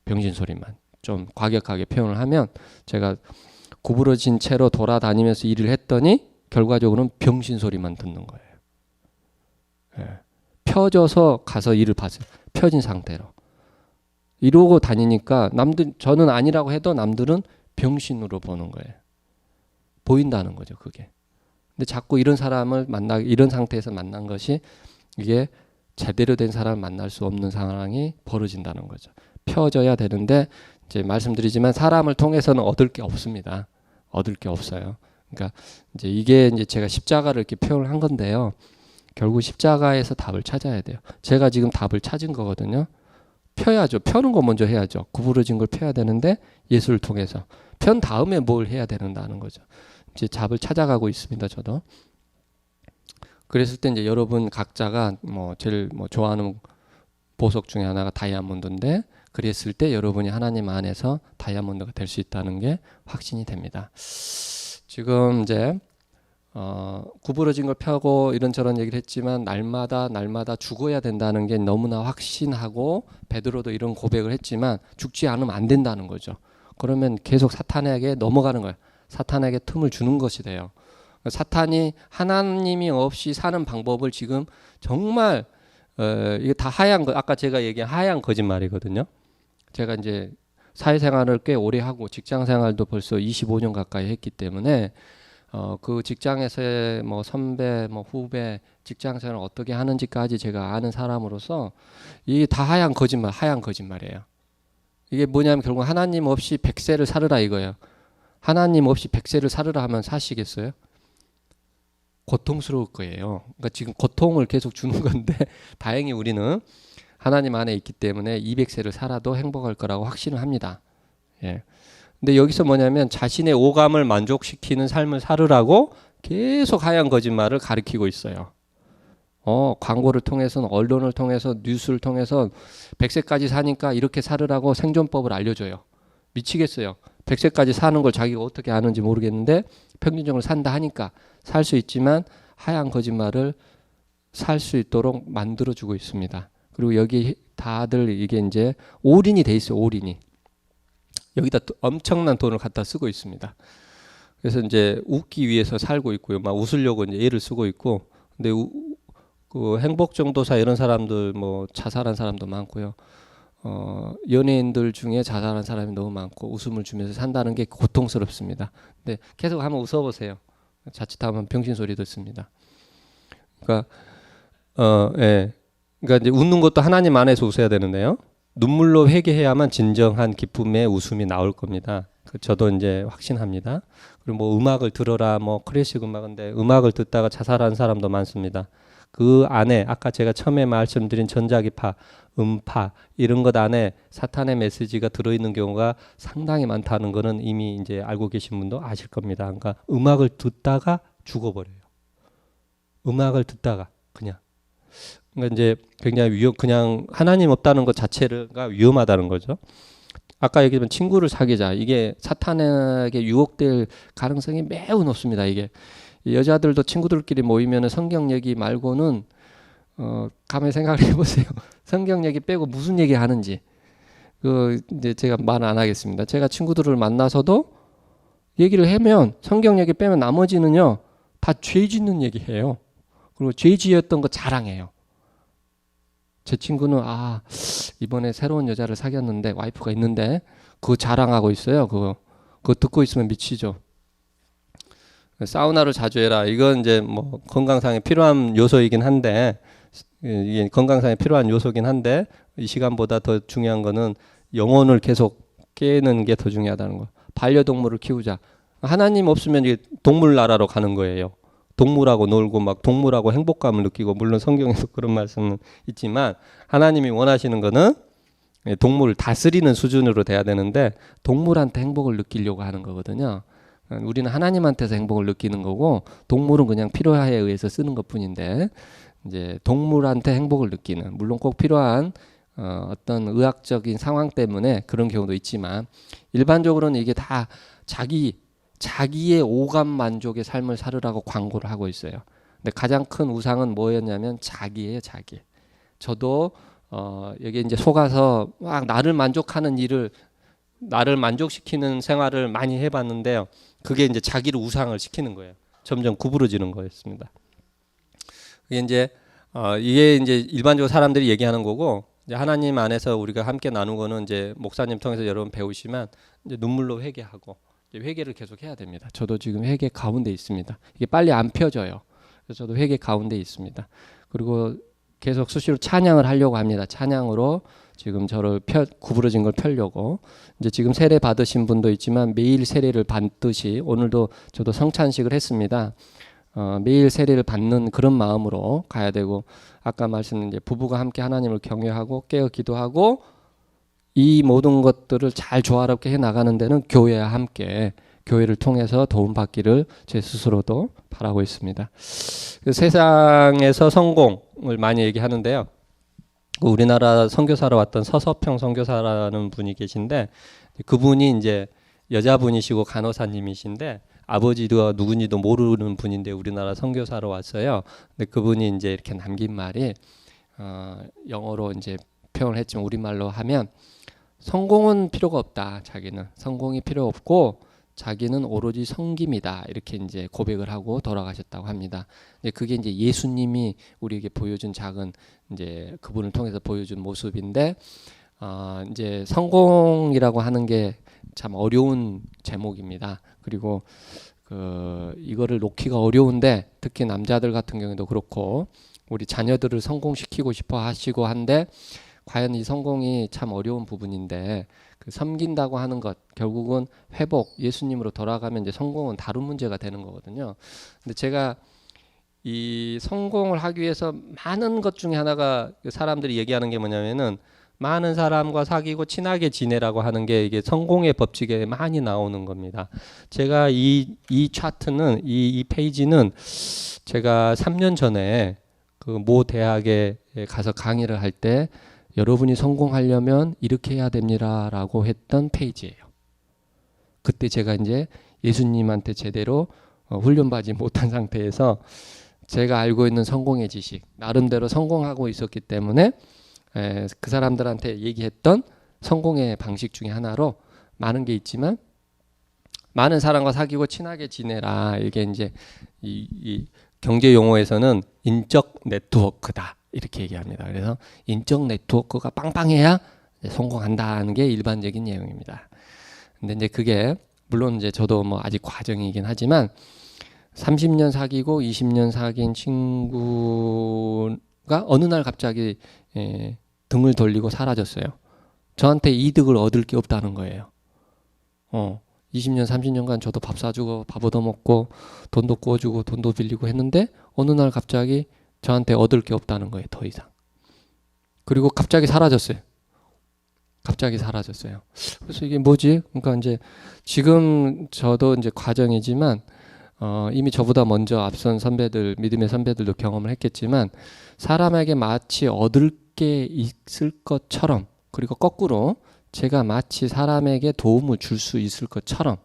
병신 소리만. 좀 과격하게 표현을 하면 제가 구부러진 채로 돌아다니면서 일을 했더니 결과적으로는 병신 소리만 듣는 거예요. 예. 펴져서 가서 일을 봤어요. 펴진 상태로. 이러고 다니니까 남들 저는 아니라고 해도 남들은 병신으로 보는 거예요. 보인다는 거죠, 그게. 근데 자꾸 이런 사람을 이런 상태에서 만난 것이 이게 제대로 된 사람을 만날 수 없는 상황이 벌어진다는 거죠. 펴져야 되는데 이제 말씀드리지만 사람을 통해서는 얻을 게 없습니다. 얻을 게 없어요. 그러니까 이제 이게 이제 제가 십자가를 이렇게 표현을 한 건데요. 결국 십자가에서 답을 찾아야 돼요. 제가 지금 답을 찾은 거거든요. 펴야죠. 펴는 거 먼저 해야죠. 구부러진 걸 펴야 되는데 예수를 통해서 편 다음에 뭘 해야 된다는 거죠. 이제 답을 찾아가고 있습니다. 저도. 그랬을 때 이제 여러분 각자가 제일 좋아하는 보석 중에 하나가 다이아몬드인데 그랬을 때 여러분이 하나님 안에서 다이아몬드가 될 수 있다는 게 확신이 됩니다. 지금 이제 구부러진 걸 펴고 이런저런 얘기를 했지만 날마다 죽어야 된다는 게 너무나 확신하고 베드로도 이런 고백을 했지만 죽지 않으면 안 된다는 거죠. 그러면 계속 사탄에게 넘어가는 거예요. 사탄에게 틈을 주는 것이 돼요. 사탄이 하나님이 없이 사는 방법을 지금 정말 이게 다 하얀 거 아까 제가 얘기한 하얀 거짓말이거든요. 제가 이제 사회생활을 꽤 오래 하고 직장생활도 벌써 25년 가까이 했기 때문에 그 직장에서의 선배, 후배, 직장생활을 어떻게 하는지까지 제가 아는 사람으로서 이게 다 하얀 거짓말이에요. 이게 뭐냐면 결국 하나님 없이 100세를 살으라 이거예요. 하나님 없이 100세를 살으라 하면 사시겠어요? 고통스러울 거예요. 그러니까 지금 고통을 계속 주는 건데 다행히 우리는 하나님 안에 있기 때문에 200세를 살아도 행복할 거라고 확신을 합니다. 예. 근데 여기서 뭐냐면 자신의 오감을 만족시키는 삶을 살으라고 계속 하얀 거짓말을 가리키고 있어요. 광고를 통해서는 언론을 통해서 뉴스를 통해서 100세까지 사니까 이렇게 살으라고 생존법을 알려줘요. 미치겠어요. 100세까지 사는 걸 자기가 어떻게 아는지 모르겠는데 평균적으로 산다 하니까 살 수 있지만 하얀 거짓말을 살 수 있도록 만들어주고 있습니다. 그리고 여기 다들 이게 이제 올인이 돼 있어요. 올인이. 여기다 엄청난 돈을 갖다 쓰고 있습니다. 그래서 이제 웃기 위해서 살고 있고요. 막 웃으려고 이제 애를 쓰고 있고. 근데 그 행복정도사 이런 사람들 자살한 사람도 많고요. 연예인들 중에 자살한 사람이 너무 많고 웃음을 주면서 산다는 게 고통스럽습니다. 근데 계속 한번 웃어보세요. 자칫하면 병신소리 듣습니다. 그러니까 예. 그러니까 이제 웃는 것도 하나님 안에서 웃어야 되는데요. 눈물로 회개해야만 진정한 기쁨의 웃음이 나올 겁니다. 저도 이제 확신합니다. 그리고 뭐 음악을 들어라, 뭐 클래식 음악인데 음악을 듣다가 자살하는 사람도 많습니다. 그 안에 아까 제가 처음에 말씀드린 전자기파, 음파 이런 것 안에 사탄의 메시지가 들어있는 경우가 상당히 많다는 거는 이미 이제 알고 계신 분도 아실 겁니다. 그러니까 음악을 듣다가 죽어버려요. 음악을 듣다가 그냥. 그러니까 이제 굉장히 그냥 하나님 없다는 것 자체가 위험하다는 거죠. 아까 얘기했던 친구를 사귀자. 이게 사탄에게 유혹될 가능성이 매우 높습니다. 이게 여자들도 친구들끼리 모이면 성경 얘기 말고는 가만히 생각을 해보세요. 성경 얘기 빼고 무슨 얘기 하는지. 그 이제 제가 말 안 하겠습니다. 제가 친구들을 만나서도 얘기를 하면 성경 얘기 빼면 나머지는요 다 죄 짓는 얘기해요. 그리고 죄 지었던 거 자랑해요. 제 친구는 이번에 새로운 여자를 사귀었는데 와이프가 있는데 그거 자랑하고 있어요. 그거 듣고 있으면 미치죠. 사우나를 자주 해라. 이건 이제 뭐 건강상에 필요한 요소이긴 한데 이게 건강상에 필요한 요소긴 한데 이 시간보다 더 중요한 거는 영혼을 계속 깨는 게 더 중요하다는 거. 반려동물을 키우자. 하나님 없으면 이게 동물 나라로 가는 거예요. 동물하고 놀고 막 동물하고 행복감을 느끼고 물론 성경에서 그런 말씀은 있지만 하나님이 원하시는 거는 동물을 다스리는 수준으로 돼야 되는데 동물한테 행복을 느끼려고 하는 거거든요. 우리는 하나님한테서 행복을 느끼는 거고 동물은 그냥 필요에 의해서 쓰는 것뿐인데 이제 동물한테 행복을 느끼는 물론 꼭 필요한 어떤 의학적인 상황 때문에 그런 경우도 있지만 일반적으로는 이게 다 자기의 오감 만족의 삶을 살으라고 광고를 하고 있어요. 근데 가장 큰 우상은 뭐였냐면 자기예요, 자기. 저도 여기 이제 속아서 막 나를 만족하는 일을 나를 만족시키는 생활을 많이 해봤는데요. 그게 이제 자기를 우상을 시키는 거예요. 점점 구부러지는 거였습니다. 이게 이제 일반적으로 사람들이 얘기하는 거고 이제 하나님 안에서 우리가 함께 나누고는 이제 목사님 통해서 여러분 배우시면 이제 눈물로 회개하고 이제 회개를 계속 해야 됩니다. 저도 지금 회개 가운데 있습니다. 이게 빨리 안 펴져요. 그래서 저도 회개 가운데 있습니다. 그리고 계속 수시로 찬양을 하려고 합니다. 찬양으로 지금 저를 구부러진 걸 펴려고 이제 지금 세례 받으신 분도 있지만 매일 세례를 받듯이 오늘도 저도 성찬식을 했습니다. 매일 세례를 받는 그런 마음으로 가야 되고 아까 말씀드린 이제 부부가 함께 하나님을 경외하고 깨어 기도하고 이 모든 것들을 잘 조화롭게 해 나가는 데는 교회와 함께 교회를 통해서 도움받기를 제 스스로도 바라고 있습니다. 세상에서 성공을 많이 얘기하는데요. 우리나라 선교사로 왔던 서서평 선교사라는 분이 계신데 그분이 이제 여자분이시고 간호사님이신데 아버지도 누군지도 모르는 분인데 우리나라 선교사로 왔어요. 근데 그분이 이제 이렇게 남긴 말이 영어로 이제 표현을 했지만 우리말로 하면 성공은 필요가 없다. 자기는 성공이 필요 없고 자기는 오로지 섬김이다. 이렇게 이제 고백을 하고 돌아가셨다고 합니다. 그게 이제 예수님이 우리에게 보여준 작은 이제 그분을 통해서 보여준 모습인데 이제 성공이라고 하는 게 참 어려운 제목입니다. 그리고 이거를 놓기가 어려운데 특히 남자들 같은 경우도 그렇고 우리 자녀들을 성공시키고 싶어 하시고 한데 과연 이 성공이 참 어려운 부분인데 그 섬긴다고 하는 것 결국은 회복 예수님으로 돌아가면 이제 성공은 다른 문제가 되는 거거든요. 근데 제가 이 성공을 하기 위해서 많은 것 중에 하나가 사람들이 얘기하는 게 뭐냐면은 많은 사람과 사귀고 친하게 지내라고 하는 게 이게 성공의 법칙에 많이 나오는 겁니다. 제가 이 차트는 이 페이지는 제가 3년 전에 그 모 대학에 가서 강의를 할 때 여러분이 성공하려면 이렇게 해야 됩니다라고 했던 페이지예요. 그때 제가 이제 예수님한테 제대로 훈련받지 못한 상태에서 제가 알고 있는 성공의 지식 나름대로 성공하고 있었기 때문에 그 사람들한테 얘기했던 성공의 방식 중에 하나로 많은 게 있지만 많은 사람과 사귀고 친하게 지내라. 이게 이제 이 경제 용어에서는 인적 네트워크다. 이렇게 얘기합니다. 그래서 인적 네트워크가 빵빵해야 성공한다는 게 일반적인 내용입니다. 근데 이제 그게 물론 이제 저도 뭐 아직 과정이긴 하지만 30년 사귀고 20년 사귄 친구가 어느 날 갑자기 등을 돌리고 사라졌어요. 저한테 이득을 얻을 게 없다는 거예요. 20년, 30년간 저도 밥 사주고 밥 얻어먹고 돈도 구워주고 돈도 빌리고 했는데 어느 날 갑자기 저한테 얻을 게 없다는 거예요. 더 이상. 그리고 갑자기 사라졌어요. 갑자기 사라졌어요. 그래서 이게 뭐지? 그러니까 이제 지금 저도 이제 과정이지만 이미 저보다 먼저 앞선 선배들, 믿음의 선배들도 경험을 했겠지만 사람에게 마치 얻을 게 있을 것처럼 그리고 거꾸로 제가 마치 사람에게 도움을 줄 수 있을 것처럼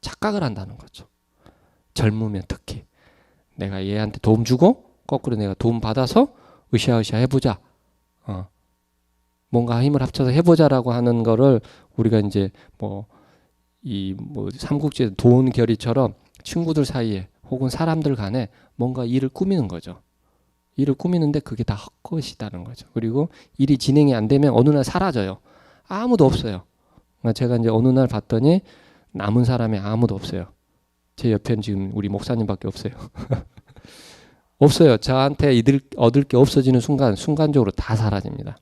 착각을 한다는 거죠. 젊으면 특히 내가 얘한테 도움 주고 거꾸로 내가 도움 받아서 으쌰으쌰 해보자. 뭔가 힘을 합쳐서 해보자라고 하는 거를 우리가 이제 삼국지 도원결의처럼 친구들 사이에 혹은 사람들 간에 뭔가 일을 꾸미는 거죠. 일을 꾸미는데 그게 다 헛것이다는 거죠. 그리고 일이 진행이 안 되면 어느 날 사라져요. 아무도 없어요. 제가 이제 어느 날 봤더니 남은 사람이 아무도 없어요. 제 옆에는 지금 우리 목사님밖에 없어요. 없어요. 저한테 얻을 게 없어지는 순간적으로 다 사라집니다.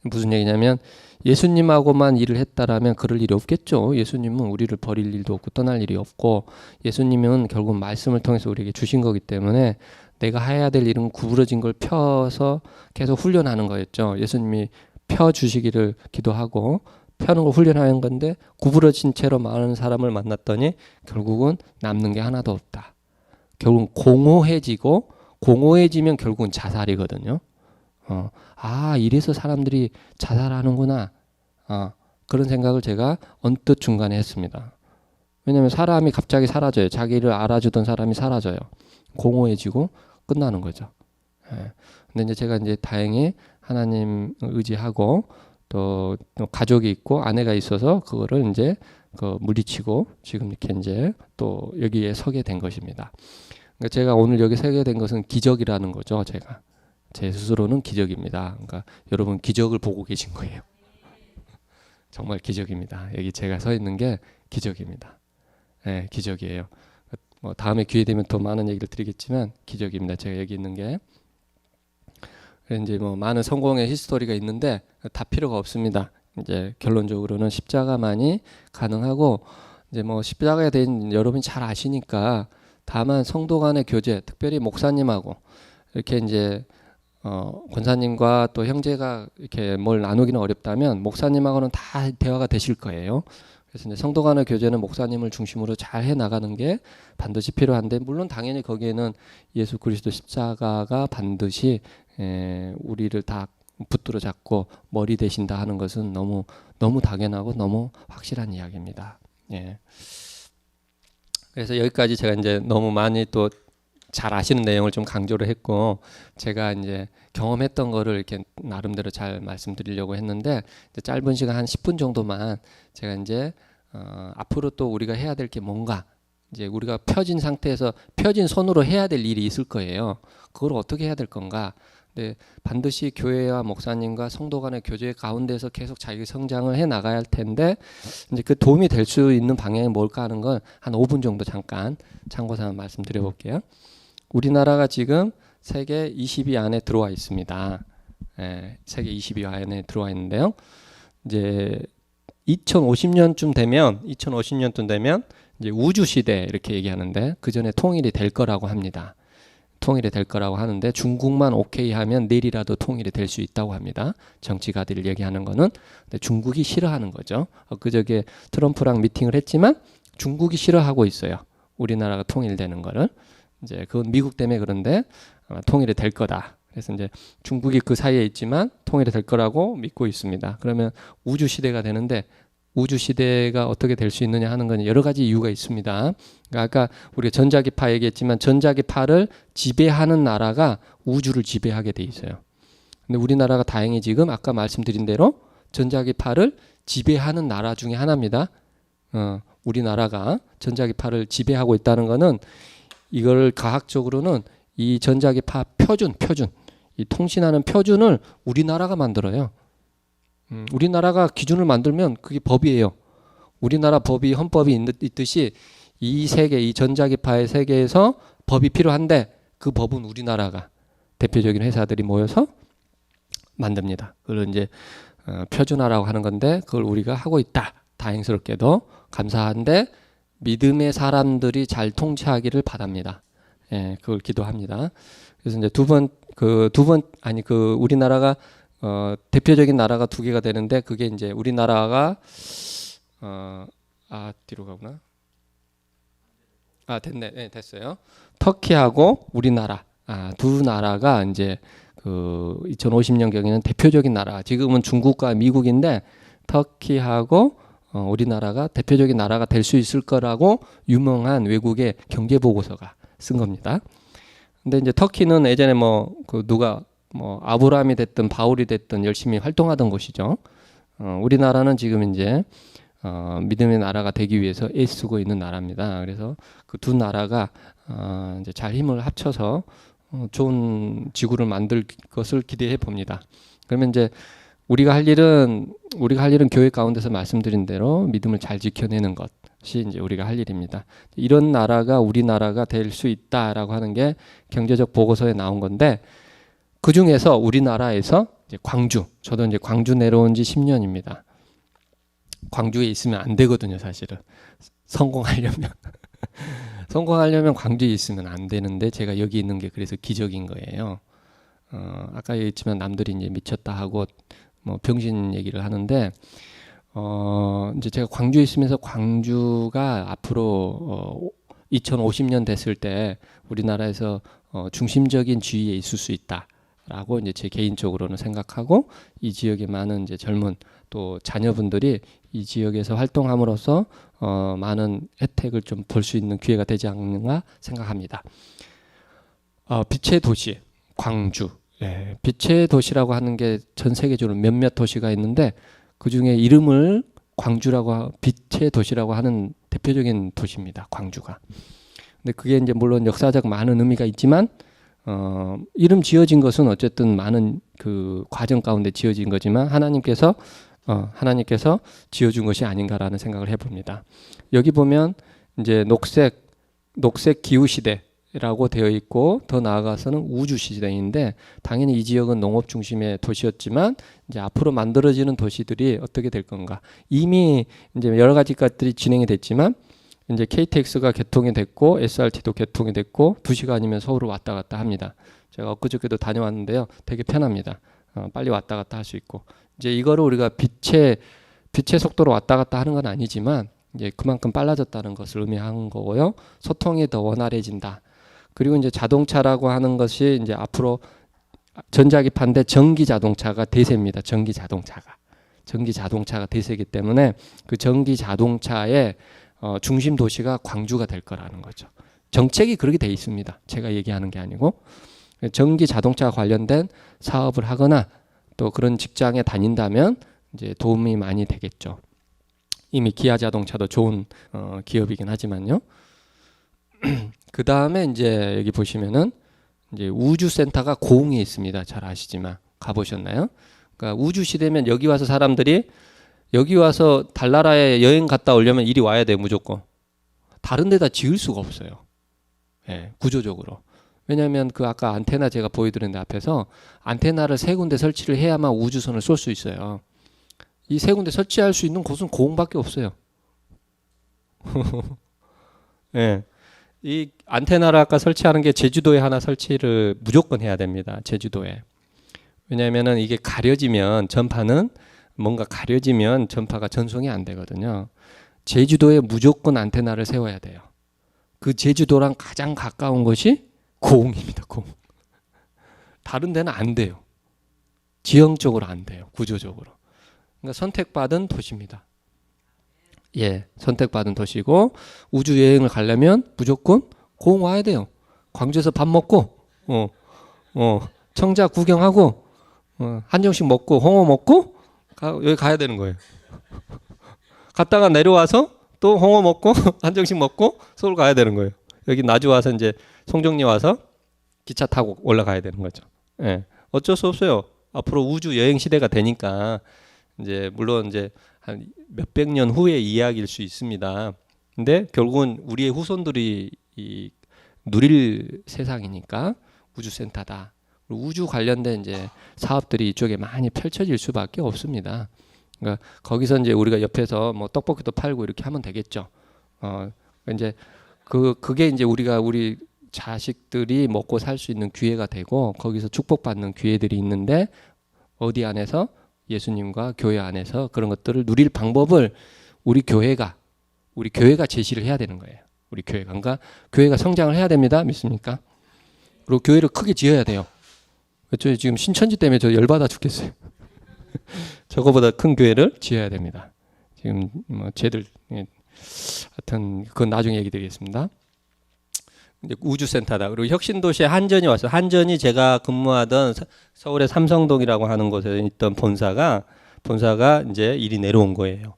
무슨 얘기냐면 예수님하고만 일을 했다라면 그럴 일이 없겠죠. 예수님은 우리를 버릴 일도 없고 떠날 일이 없고 예수님은 결국 말씀을 통해서 우리에게 주신 거기 때문에 내가 해야 될 일은 구부러진 걸 펴서 계속 훈련하는 거였죠. 예수님이 펴주시기를 기도하고 펴는 걸 훈련하는 건데 구부러진 채로 많은 사람을 만났더니 결국은 남는 게 하나도 없다. 결국은 공허해지면 결국은 자살이거든요. 이래서 사람들이 자살하는구나. 그런 생각을 제가 언뜻 중간에 했습니다. 왜냐하면 사람이 갑자기 사라져요. 자기를 알아주던 사람이 사라져요. 공허해지고 끝나는 거죠. 근데 이제 제가 이제 다행히 하나님 의지하고 또 가족이 있고 아내가 있어서 그거를 이제 물리치고 지금 이렇게 이제 또 여기에 서게 된 것입니다. 그러니까 제가 오늘 여기 서게 된 것은 기적이라는 거죠. 제 스스로는 기적입니다. 그러니까 여러분 기적을 보고 계신 거예요. 정말 기적입니다. 여기 제가 서 있는 게 기적입니다. 네, 기적이에요. 다음에 기회 되면 더 많은 얘기를 드리겠지만 기적입니다. 제가 여기 있는 게. 이제 많은 성공의 히스토리가 있는데 다 필요가 없습니다. 이제 결론적으로는 십자가만이 가능하고 이제 십자가에 대한 여러분이 잘 아시니까 다만 성도 간의 교제, 특별히 목사님하고 이렇게 이제 권사님과 또 형제가 이렇게 뭘 나누기는 어렵다면 목사님하고는 다 대화가 되실 거예요. 그래서 이제 성도 간의 교제는 목사님을 중심으로 잘 해 나가는 게 반드시 필요한데 물론 당연히 거기에는 예수 그리스도 십자가가 반드시 우리를 다 붙들어 잡고 머리 되신다 하는 것은 너무 당연하고 너무 확실한 이야기입니다. 예. 그래서 여기까지 제가 이제 너무 많이 또 잘 아시는 내용을 좀 강조를 했고 제가 이제 경험했던 거를 이렇게 나름대로 잘 말씀드리려고 했는데 이제 짧은 시간 한 10분 정도만 제가 이제 앞으로 또 우리가 해야 될 게 뭔가 이제 우리가 펴진 상태에서 펴진 손으로 해야 될 일이 있을 거예요. 그걸 어떻게 해야 될 건가? 근데 반드시 교회와 목사님과 성도 간의 교제 가운데서 계속 자기 성장을 해 나가야 할 텐데 이제 그 도움이 될 수 있는 방향이 뭘까 하는 건 한 5분 정도 잠깐 참고사항 말씀드려 볼게요. 우리나라가 지금 세계 20위 안에 들어와 있습니다. 세계 20위 안에 들어와 있는데요. 이제 2050년쯤 되면 이제 우주 시대 이렇게 얘기하는데 그 전에 통일이 될 거라고 합니다. 통일이 될 거라고 하는데 중국만 오케이 하면 내일이라도 통일이 될 수 있다고 합니다. 정치가들이 얘기하는 거는. 근데 중국이 싫어하는 거죠. 그저께 트럼프랑 미팅을 했지만 중국이 싫어하고 있어요. 우리나라가 통일되는 거를. 이제 그건 미국 때문에 그런데 아마 통일이 될 거다. 그래서 이제 중국이 그 사이에 있지만 통일이 될 거라고 믿고 있습니다. 그러면 우주 시대가 되는데 우주 시대가 어떻게 될 수 있느냐 하는 건 여러 가지 이유가 있습니다. 그러니까 아까 우리가 전자기파 얘기했지만 전자기파를 지배하는 나라가 우주를 지배하게 돼 있어요. 근데 우리나라가 다행히 지금 아까 말씀드린 대로 전자기파를 지배하는 나라 중에 하나입니다. 우리나라가 전자기파를 지배하고 있다는 거는 이걸 과학적으로는 이 전자기파 표준, 이 통신하는 표준을 우리나라가 만들어요. 우리나라가 기준을 만들면 그게 법이에요. 우리나라 법이 헌법이 있듯이 이 세계, 이 전자기파의 세계에서 법이 필요한데 그 법은 우리나라가 대표적인 회사들이 모여서 만듭니다. 그걸 이제 표준화라고 하는 건데 그걸 우리가 하고 있다. 다행스럽게도 감사한데 믿음의 사람들이 잘 통치하기를 바랍니다. 예, 그걸 기도합니다. 그래서 이제 우리나라가 대표적인 나라가 두 개가 되는데 그게 이제 우리나라가 뒤로 가구나. 됐네. 네, 됐어요. 터키하고 우리나라 두 나라가 이제 그 2050년 경에는 대표적인 나라. 지금은 중국과 미국인데 터키하고 우리나라가 대표적인 나라가 될 수 있을 거라고 유명한 외국의 경제 보고서가 쓴 겁니다. 근데 이제 터키는 예전에 아브라함이 됐든 바울이 됐든 열심히 활동하던 곳이죠. 우리나라는 지금 이제 믿음의 나라가 되기 위해서 애쓰고 있는 나라입니다. 그래서 그 두 나라가 이제 잘 힘을 합쳐서 좋은 지구를 만들 것을 기대해 봅니다. 그러면 이제 우리가 할 일은 교회 가운데서 말씀드린 대로 믿음을 잘 지켜내는 것이 이제 우리가 할 일입니다. 이런 나라가 우리나라가 될 수 있다라고 하는 게 경제적 보고서에 나온 건데 그 중에서 우리나라에서 이제 저도 이제 광주 내려온 지 10년입니다. 광주에 있으면 안 되거든요, 사실은. 성공하려면 광주에 있으면 안 되는데 제가 여기 있는 게 그래서 기적인 거예요. 아까 얘기했지만 남들이 이제 미쳤다 하고 병신 얘기를 하는데 이제 제가 광주에 있으면서 광주가 앞으로 2050년 됐을 때 우리나라에서 중심적인 지위에 있을 수 있다라고 이제 제 개인적으로는 생각하고 이 지역의 많은 이제 젊은 또 자녀분들이 이 지역에서 활동함으로써 많은 혜택을 좀 볼 수 있는 기회가 되지 않는가 생각합니다. 빛의 도시 광주. 예, 빛의 도시라고 하는 게 전 세계적으로 몇몇 도시가 있는데 그 중에 이름을 광주라고 빛의 도시라고 하는 대표적인 도시입니다. 광주가. 근데 그게 이제 물론 역사적 많은 의미가 있지만 이름 지어진 것은 어쨌든 많은 그 과정 가운데 지어진 거지만 하나님께서 지어준 것이 아닌가라는 생각을 해봅니다. 여기 보면 이제 녹색 기후 시대라고 되어 있고 더 나아가서는 우주 시대인데 당연히 이 지역은 농업 중심의 도시였지만 이제 앞으로 만들어지는 도시들이 어떻게 될 건가? 이미 이제 여러 가지 것들이 진행이 됐지만 이제 KTX가 개통이 됐고 SRT도 개통이 됐고 2시간이면 서울을 왔다 갔다 합니다. 제가 엊그저께도 다녀왔는데요. 되게 편합니다. 빨리 왔다 갔다 할 수 있고 이제 이거를 우리가 빛의 속도로 왔다 갔다 하는 건 아니지만 이제 그만큼 빨라졌다는 것을 의미하는 거고요. 소통이 더 원활해진다. 그리고 이제 자동차라고 하는 것이 이제 앞으로 전자기파인데 전기 자동차가 대세입니다. 전기 자동차가 대세이기 때문에 그 전기 자동차의 중심 도시가 광주가 될 거라는 거죠. 정책이 그렇게 돼 있습니다. 제가 얘기하는 게 아니고 전기 자동차 관련된 사업을 하거나 또 그런 직장에 다닌다면 이제 도움이 많이 되겠죠. 이미 기아 자동차도 좋은 기업이긴 하지만요. 그 다음에 이제 여기 보시면은 이제 우주센터가 고흥에 있습니다. 잘 아시지만 가보셨나요? 그러니까 우주 시대면 여기 와서 사람들이 여기 와서 달나라에 여행 갔다 오려면 이리 와야 돼 무조건. 다른 데다 지을 수가 없어요. 예, 구조적으로. 왜냐하면 그 아까 안테나 제가 보여드렸는데 앞에서 안테나를 3군데 설치를 해야만 우주선을 쏠 수 있어요. 이 3군데 설치할 수 있는 곳은 고흥밖에 없어요. 예. 이 안테나를 아까 설치하는 게 제주도에 하나 설치를 무조건 해야 됩니다. 제주도에. 왜냐하면 이게 가려지면 전파는 뭔가 가려지면 전파가 전송이 안 되거든요. 제주도에 무조건 안테나를 세워야 돼요. 그 제주도랑 가장 가까운 것이 고흥입니다. 고흥. 다른 데는 안 돼요. 지형적으로 안 돼요. 구조적으로. 그러니까 선택받은 도시입니다. 예, 선택받은 도시고 우주 여행을 가려면 무조건 고흥 와야 돼요. 광주에서 밥 먹고 청자 구경하고 한정식 먹고 홍어 먹고 여기 가야 되는 거예요. 갔다가 내려와서 또 홍어 먹고 한정식 먹고 서울 가야 되는 거예요. 여기 나주 와서 이제 송정리 와서 기차 타고 올라가야 되는 거죠. 예, 어쩔 수 없어요. 앞으로 우주 여행 시대가 되니까 이제 물론 이제 한 몇백 년 후의 이야기일 수 있습니다. 근데 결국은 우리의 후손들이 누릴 세상이니까 우주센터다. 우주 관련된 이제 사업들이 이쪽에 많이 펼쳐질 수밖에 없습니다. 그러니까 거기서 이제 우리가 옆에서 뭐 떡볶이도 팔고 이렇게 하면 되겠죠. 이제 그게 이제 우리 자식들이 먹고 살 수 있는 기회가 되고 거기서 축복받는 기회들이 있는데 어디 안에서 예수님과 교회 안에서 그런 것들을 누릴 방법을 우리 교회가 제시를 해야 되는 거예요. 우리 교회가. 그러니까 교회가 성장을 해야 됩니다. 믿습니까? 그리고 교회를 크게 지어야 돼요. 저 지금 신천지 때문에 저 열받아 죽겠어요. 저거보다 큰 교회를 지어야 됩니다. 지금 뭐 쟤들 하여튼 그건 나중에 얘기 드리겠습니다. 이제 우주센터다. 그리고 혁신도시에 한전이 왔어요. 한전이 제가 근무하던 서울의 삼성동이라고 하는 곳에 있던 본사가 이제 일이 내려온 거예요.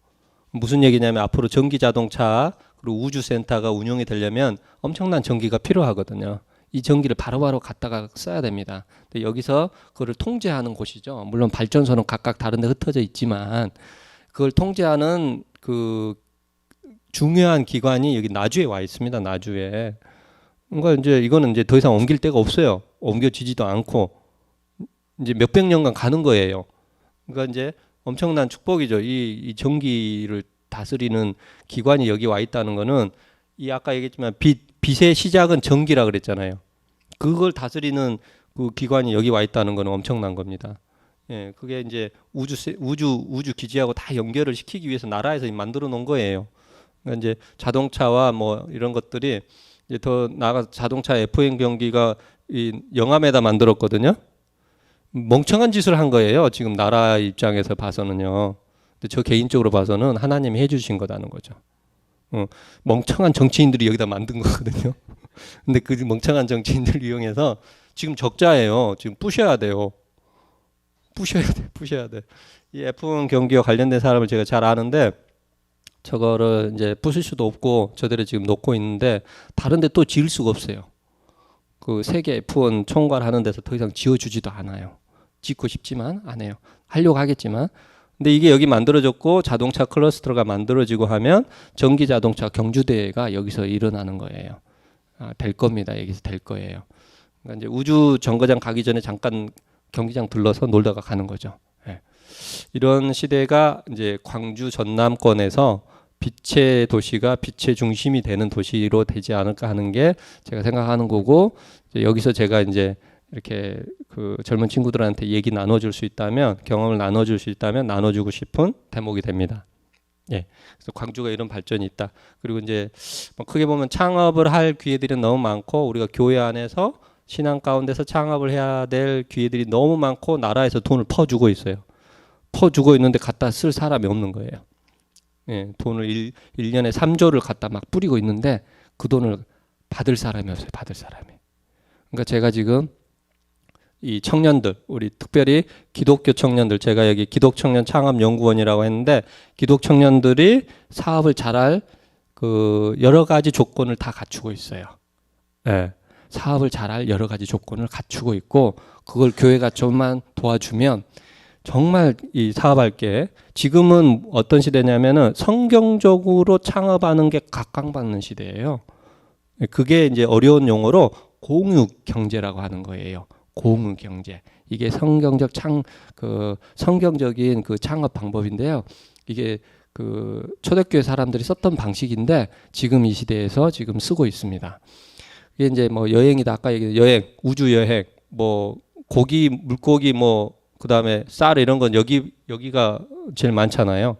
무슨 얘기냐면 앞으로 전기 자동차 그리고 우주센터가 운영이 되려면 엄청난 전기가 필요하거든요. 이 전기를 바로바로 갖다가 써야 됩니다. 근데 여기서 그걸 통제하는 곳이죠. 물론 발전소는 각각 다른 데 흩어져 있지만 그걸 통제하는 그 중요한 기관이 여기 나주에 와 있습니다. 나주에. 그러니까 이제 이거는 이제 더 이상 옮길 데가 없어요. 옮겨지지도 않고 이제 몇백 년간 가는 거예요. 그러니까 이제 엄청난 축복이죠. 이 전기를 다스리는 기관이 여기 와 있다는 거는 이 아까 얘기했지만 빛의 시작은 전기라 그랬잖아요. 그걸 다스리는 그 기관이 여기 와 있다는 거는 엄청난 겁니다. 예, 그게 이제 우주 기지하고 다 연결을 시키기 위해서 나라에서 만들어 놓은 거예요. 그러니까 이제 자동차와 뭐 이런 것들이 이제 더 나아가 자동차 F1 경기가 이 영암에다 만들었거든요. 멍청한 짓을 한 거예요. 지금 나라 입장에서 봐서는요. 근데 저 개인적으로 봐서는 하나님이 해주신 거라는 거죠. 멍청한 정치인들이 여기다 만든 거거든요. 근데 그 멍청한 정치인들을 이용해서 지금 적자예요. 지금 부셔야 돼요. 부셔야 돼. 이 F1 경기와 관련된 사람을 제가 잘 아는데 저거를 이제 부술 수도 없고 저대로 지금 놓고 있는데 다른데 또 지을 수가 없어요. 그 세계 F1 총괄하는 데서 더 이상 지어주지도 않아요. 짓고 싶지만 안 해요. 하려고 하겠지만. 근데 이게 여기 만들어졌고 자동차 클러스터가 만들어지고 하면 전기 자동차 경주대회가 여기서 일어나는 거예요. 될 겁니다. 여기서 될 거예요. 그러니까 이제 우주 정거장 가기 전에 잠깐 경기장 둘러서 놀다가 가는 거죠. 네. 이런 시대가 이제 광주 전남권에서 빛의 도시가 빛의 중심이 되는 도시로 되지 않을까 하는 게 제가 생각하는 거고 여기서 제가 이제 이렇게 그 젊은 친구들한테 얘기 나눠줄 수 있다면 경험을 나눠줄 수 있다면 나눠주고 싶은 대목이 됩니다. 예, 그래서 광주가 이런 발전이 있다. 그리고 이제 뭐 크게 보면 창업을 할 기회들이 너무 많고 우리가 교회 안에서 신앙 가운데서 창업을 해야 될 기회들이 너무 많고 나라에서 돈을 퍼주고 있어요. 퍼주고 있는데 갖다 쓸 사람이 없는 거예요. 예, 돈을 1년에 3조를 갖다 막 뿌리고 있는데 그 돈을 받을 사람이 없어요. 받을 사람이. 그러니까 제가 지금 이 청년들, 우리 특별히 기독교 청년들, 제가 여기 기독청년 창업연구원이라고 했는데 기독 청년들이 사업을 잘할 그 여러 가지 조건을 다 갖추고 있어요. 예, 사업을 잘할 여러 가지 조건을 갖추고 있고 그걸 교회가 좀만 도와주면 정말 이 사업할 게 지금은 어떤 시대냐면은 성경적으로 창업하는 게 각광받는 시대예요. 그게 이제 어려운 용어로 공유 경제라고 하는 거예요. 공유 경제. 이게 성경적인 그 창업 방법인데요. 이게 그 초대교회 사람들이 썼던 방식인데 지금 이 시대에서 지금 쓰고 있습니다. 이게 이제 뭐 여행이다. 아까 얘기한 여행, 우주 여행, 뭐 고기, 물고기 뭐 그다음에 쌀 이런 건 여기가 제일 많잖아요.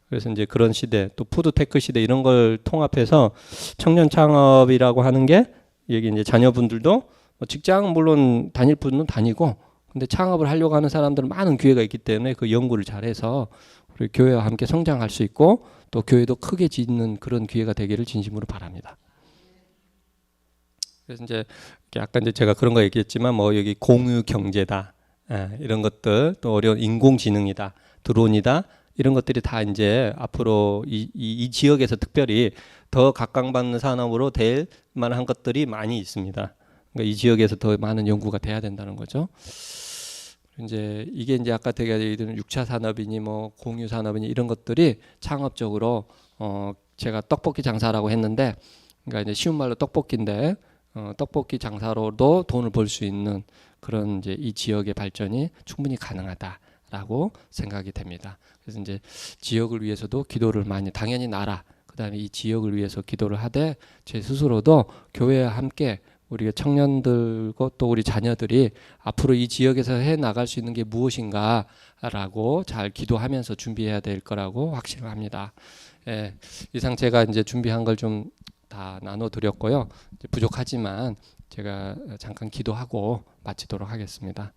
그래서 이제 그런 시대, 또 푸드테크 시대 이런 걸 통합해서 청년 창업이라고 하는 게 여기 이제 자녀분들도 직장 물론 다닐 분은 다니고 근데 창업을 하려고 하는 사람들은 많은 기회가 있기 때문에 그 연구를 잘해서 우리 교회와 함께 성장할 수 있고 또 교회도 크게 짓는 그런 기회가 되기를 진심으로 바랍니다. 그래서 이제 아까 이제 제가 그런 거 얘기했지만 뭐 여기 공유 경제다. 이런 것들 또 어려운 인공지능이다, 드론이다 이런 것들이 다 이제 앞으로 이 지역에서 특별히 더 각광받는 산업으로 될 만한 것들이 많이 있습니다. 그러니까 이 지역에서 더 많은 연구가 돼야 된다는 거죠. 이제 이게 이제 아까 제가 얘기드린 6차 산업이니 뭐 공유 산업이니 이런 것들이 창업적으로 제가 떡볶이 장사라고 했는데 그러니까 이제 쉬운 말로 떡볶이인데 떡볶이 장사로도 돈을 벌 수 있는 그런 이제 이 지역의 발전이 충분히 가능하다. 않을까라고 생각이 됩니다. 그래서 이제 지역을 위해서도 기도를 많이, 당연히 나라, 그다음에 이 지역을 위해서 기도를 하되 제 스스로도 교회와 함께 우리 청년들과 또 우리 자녀들이 앞으로 이 지역에서 해 나갈 수 있는 게 무엇인가라고 잘 기도하면서 준비해야 될 거라고 확신합니다. 예, 이상 제가 이제 준비한 걸 좀 다 나눠드렸고요. 부족하지만 제가 잠깐 기도하고 마치도록 하겠습니다.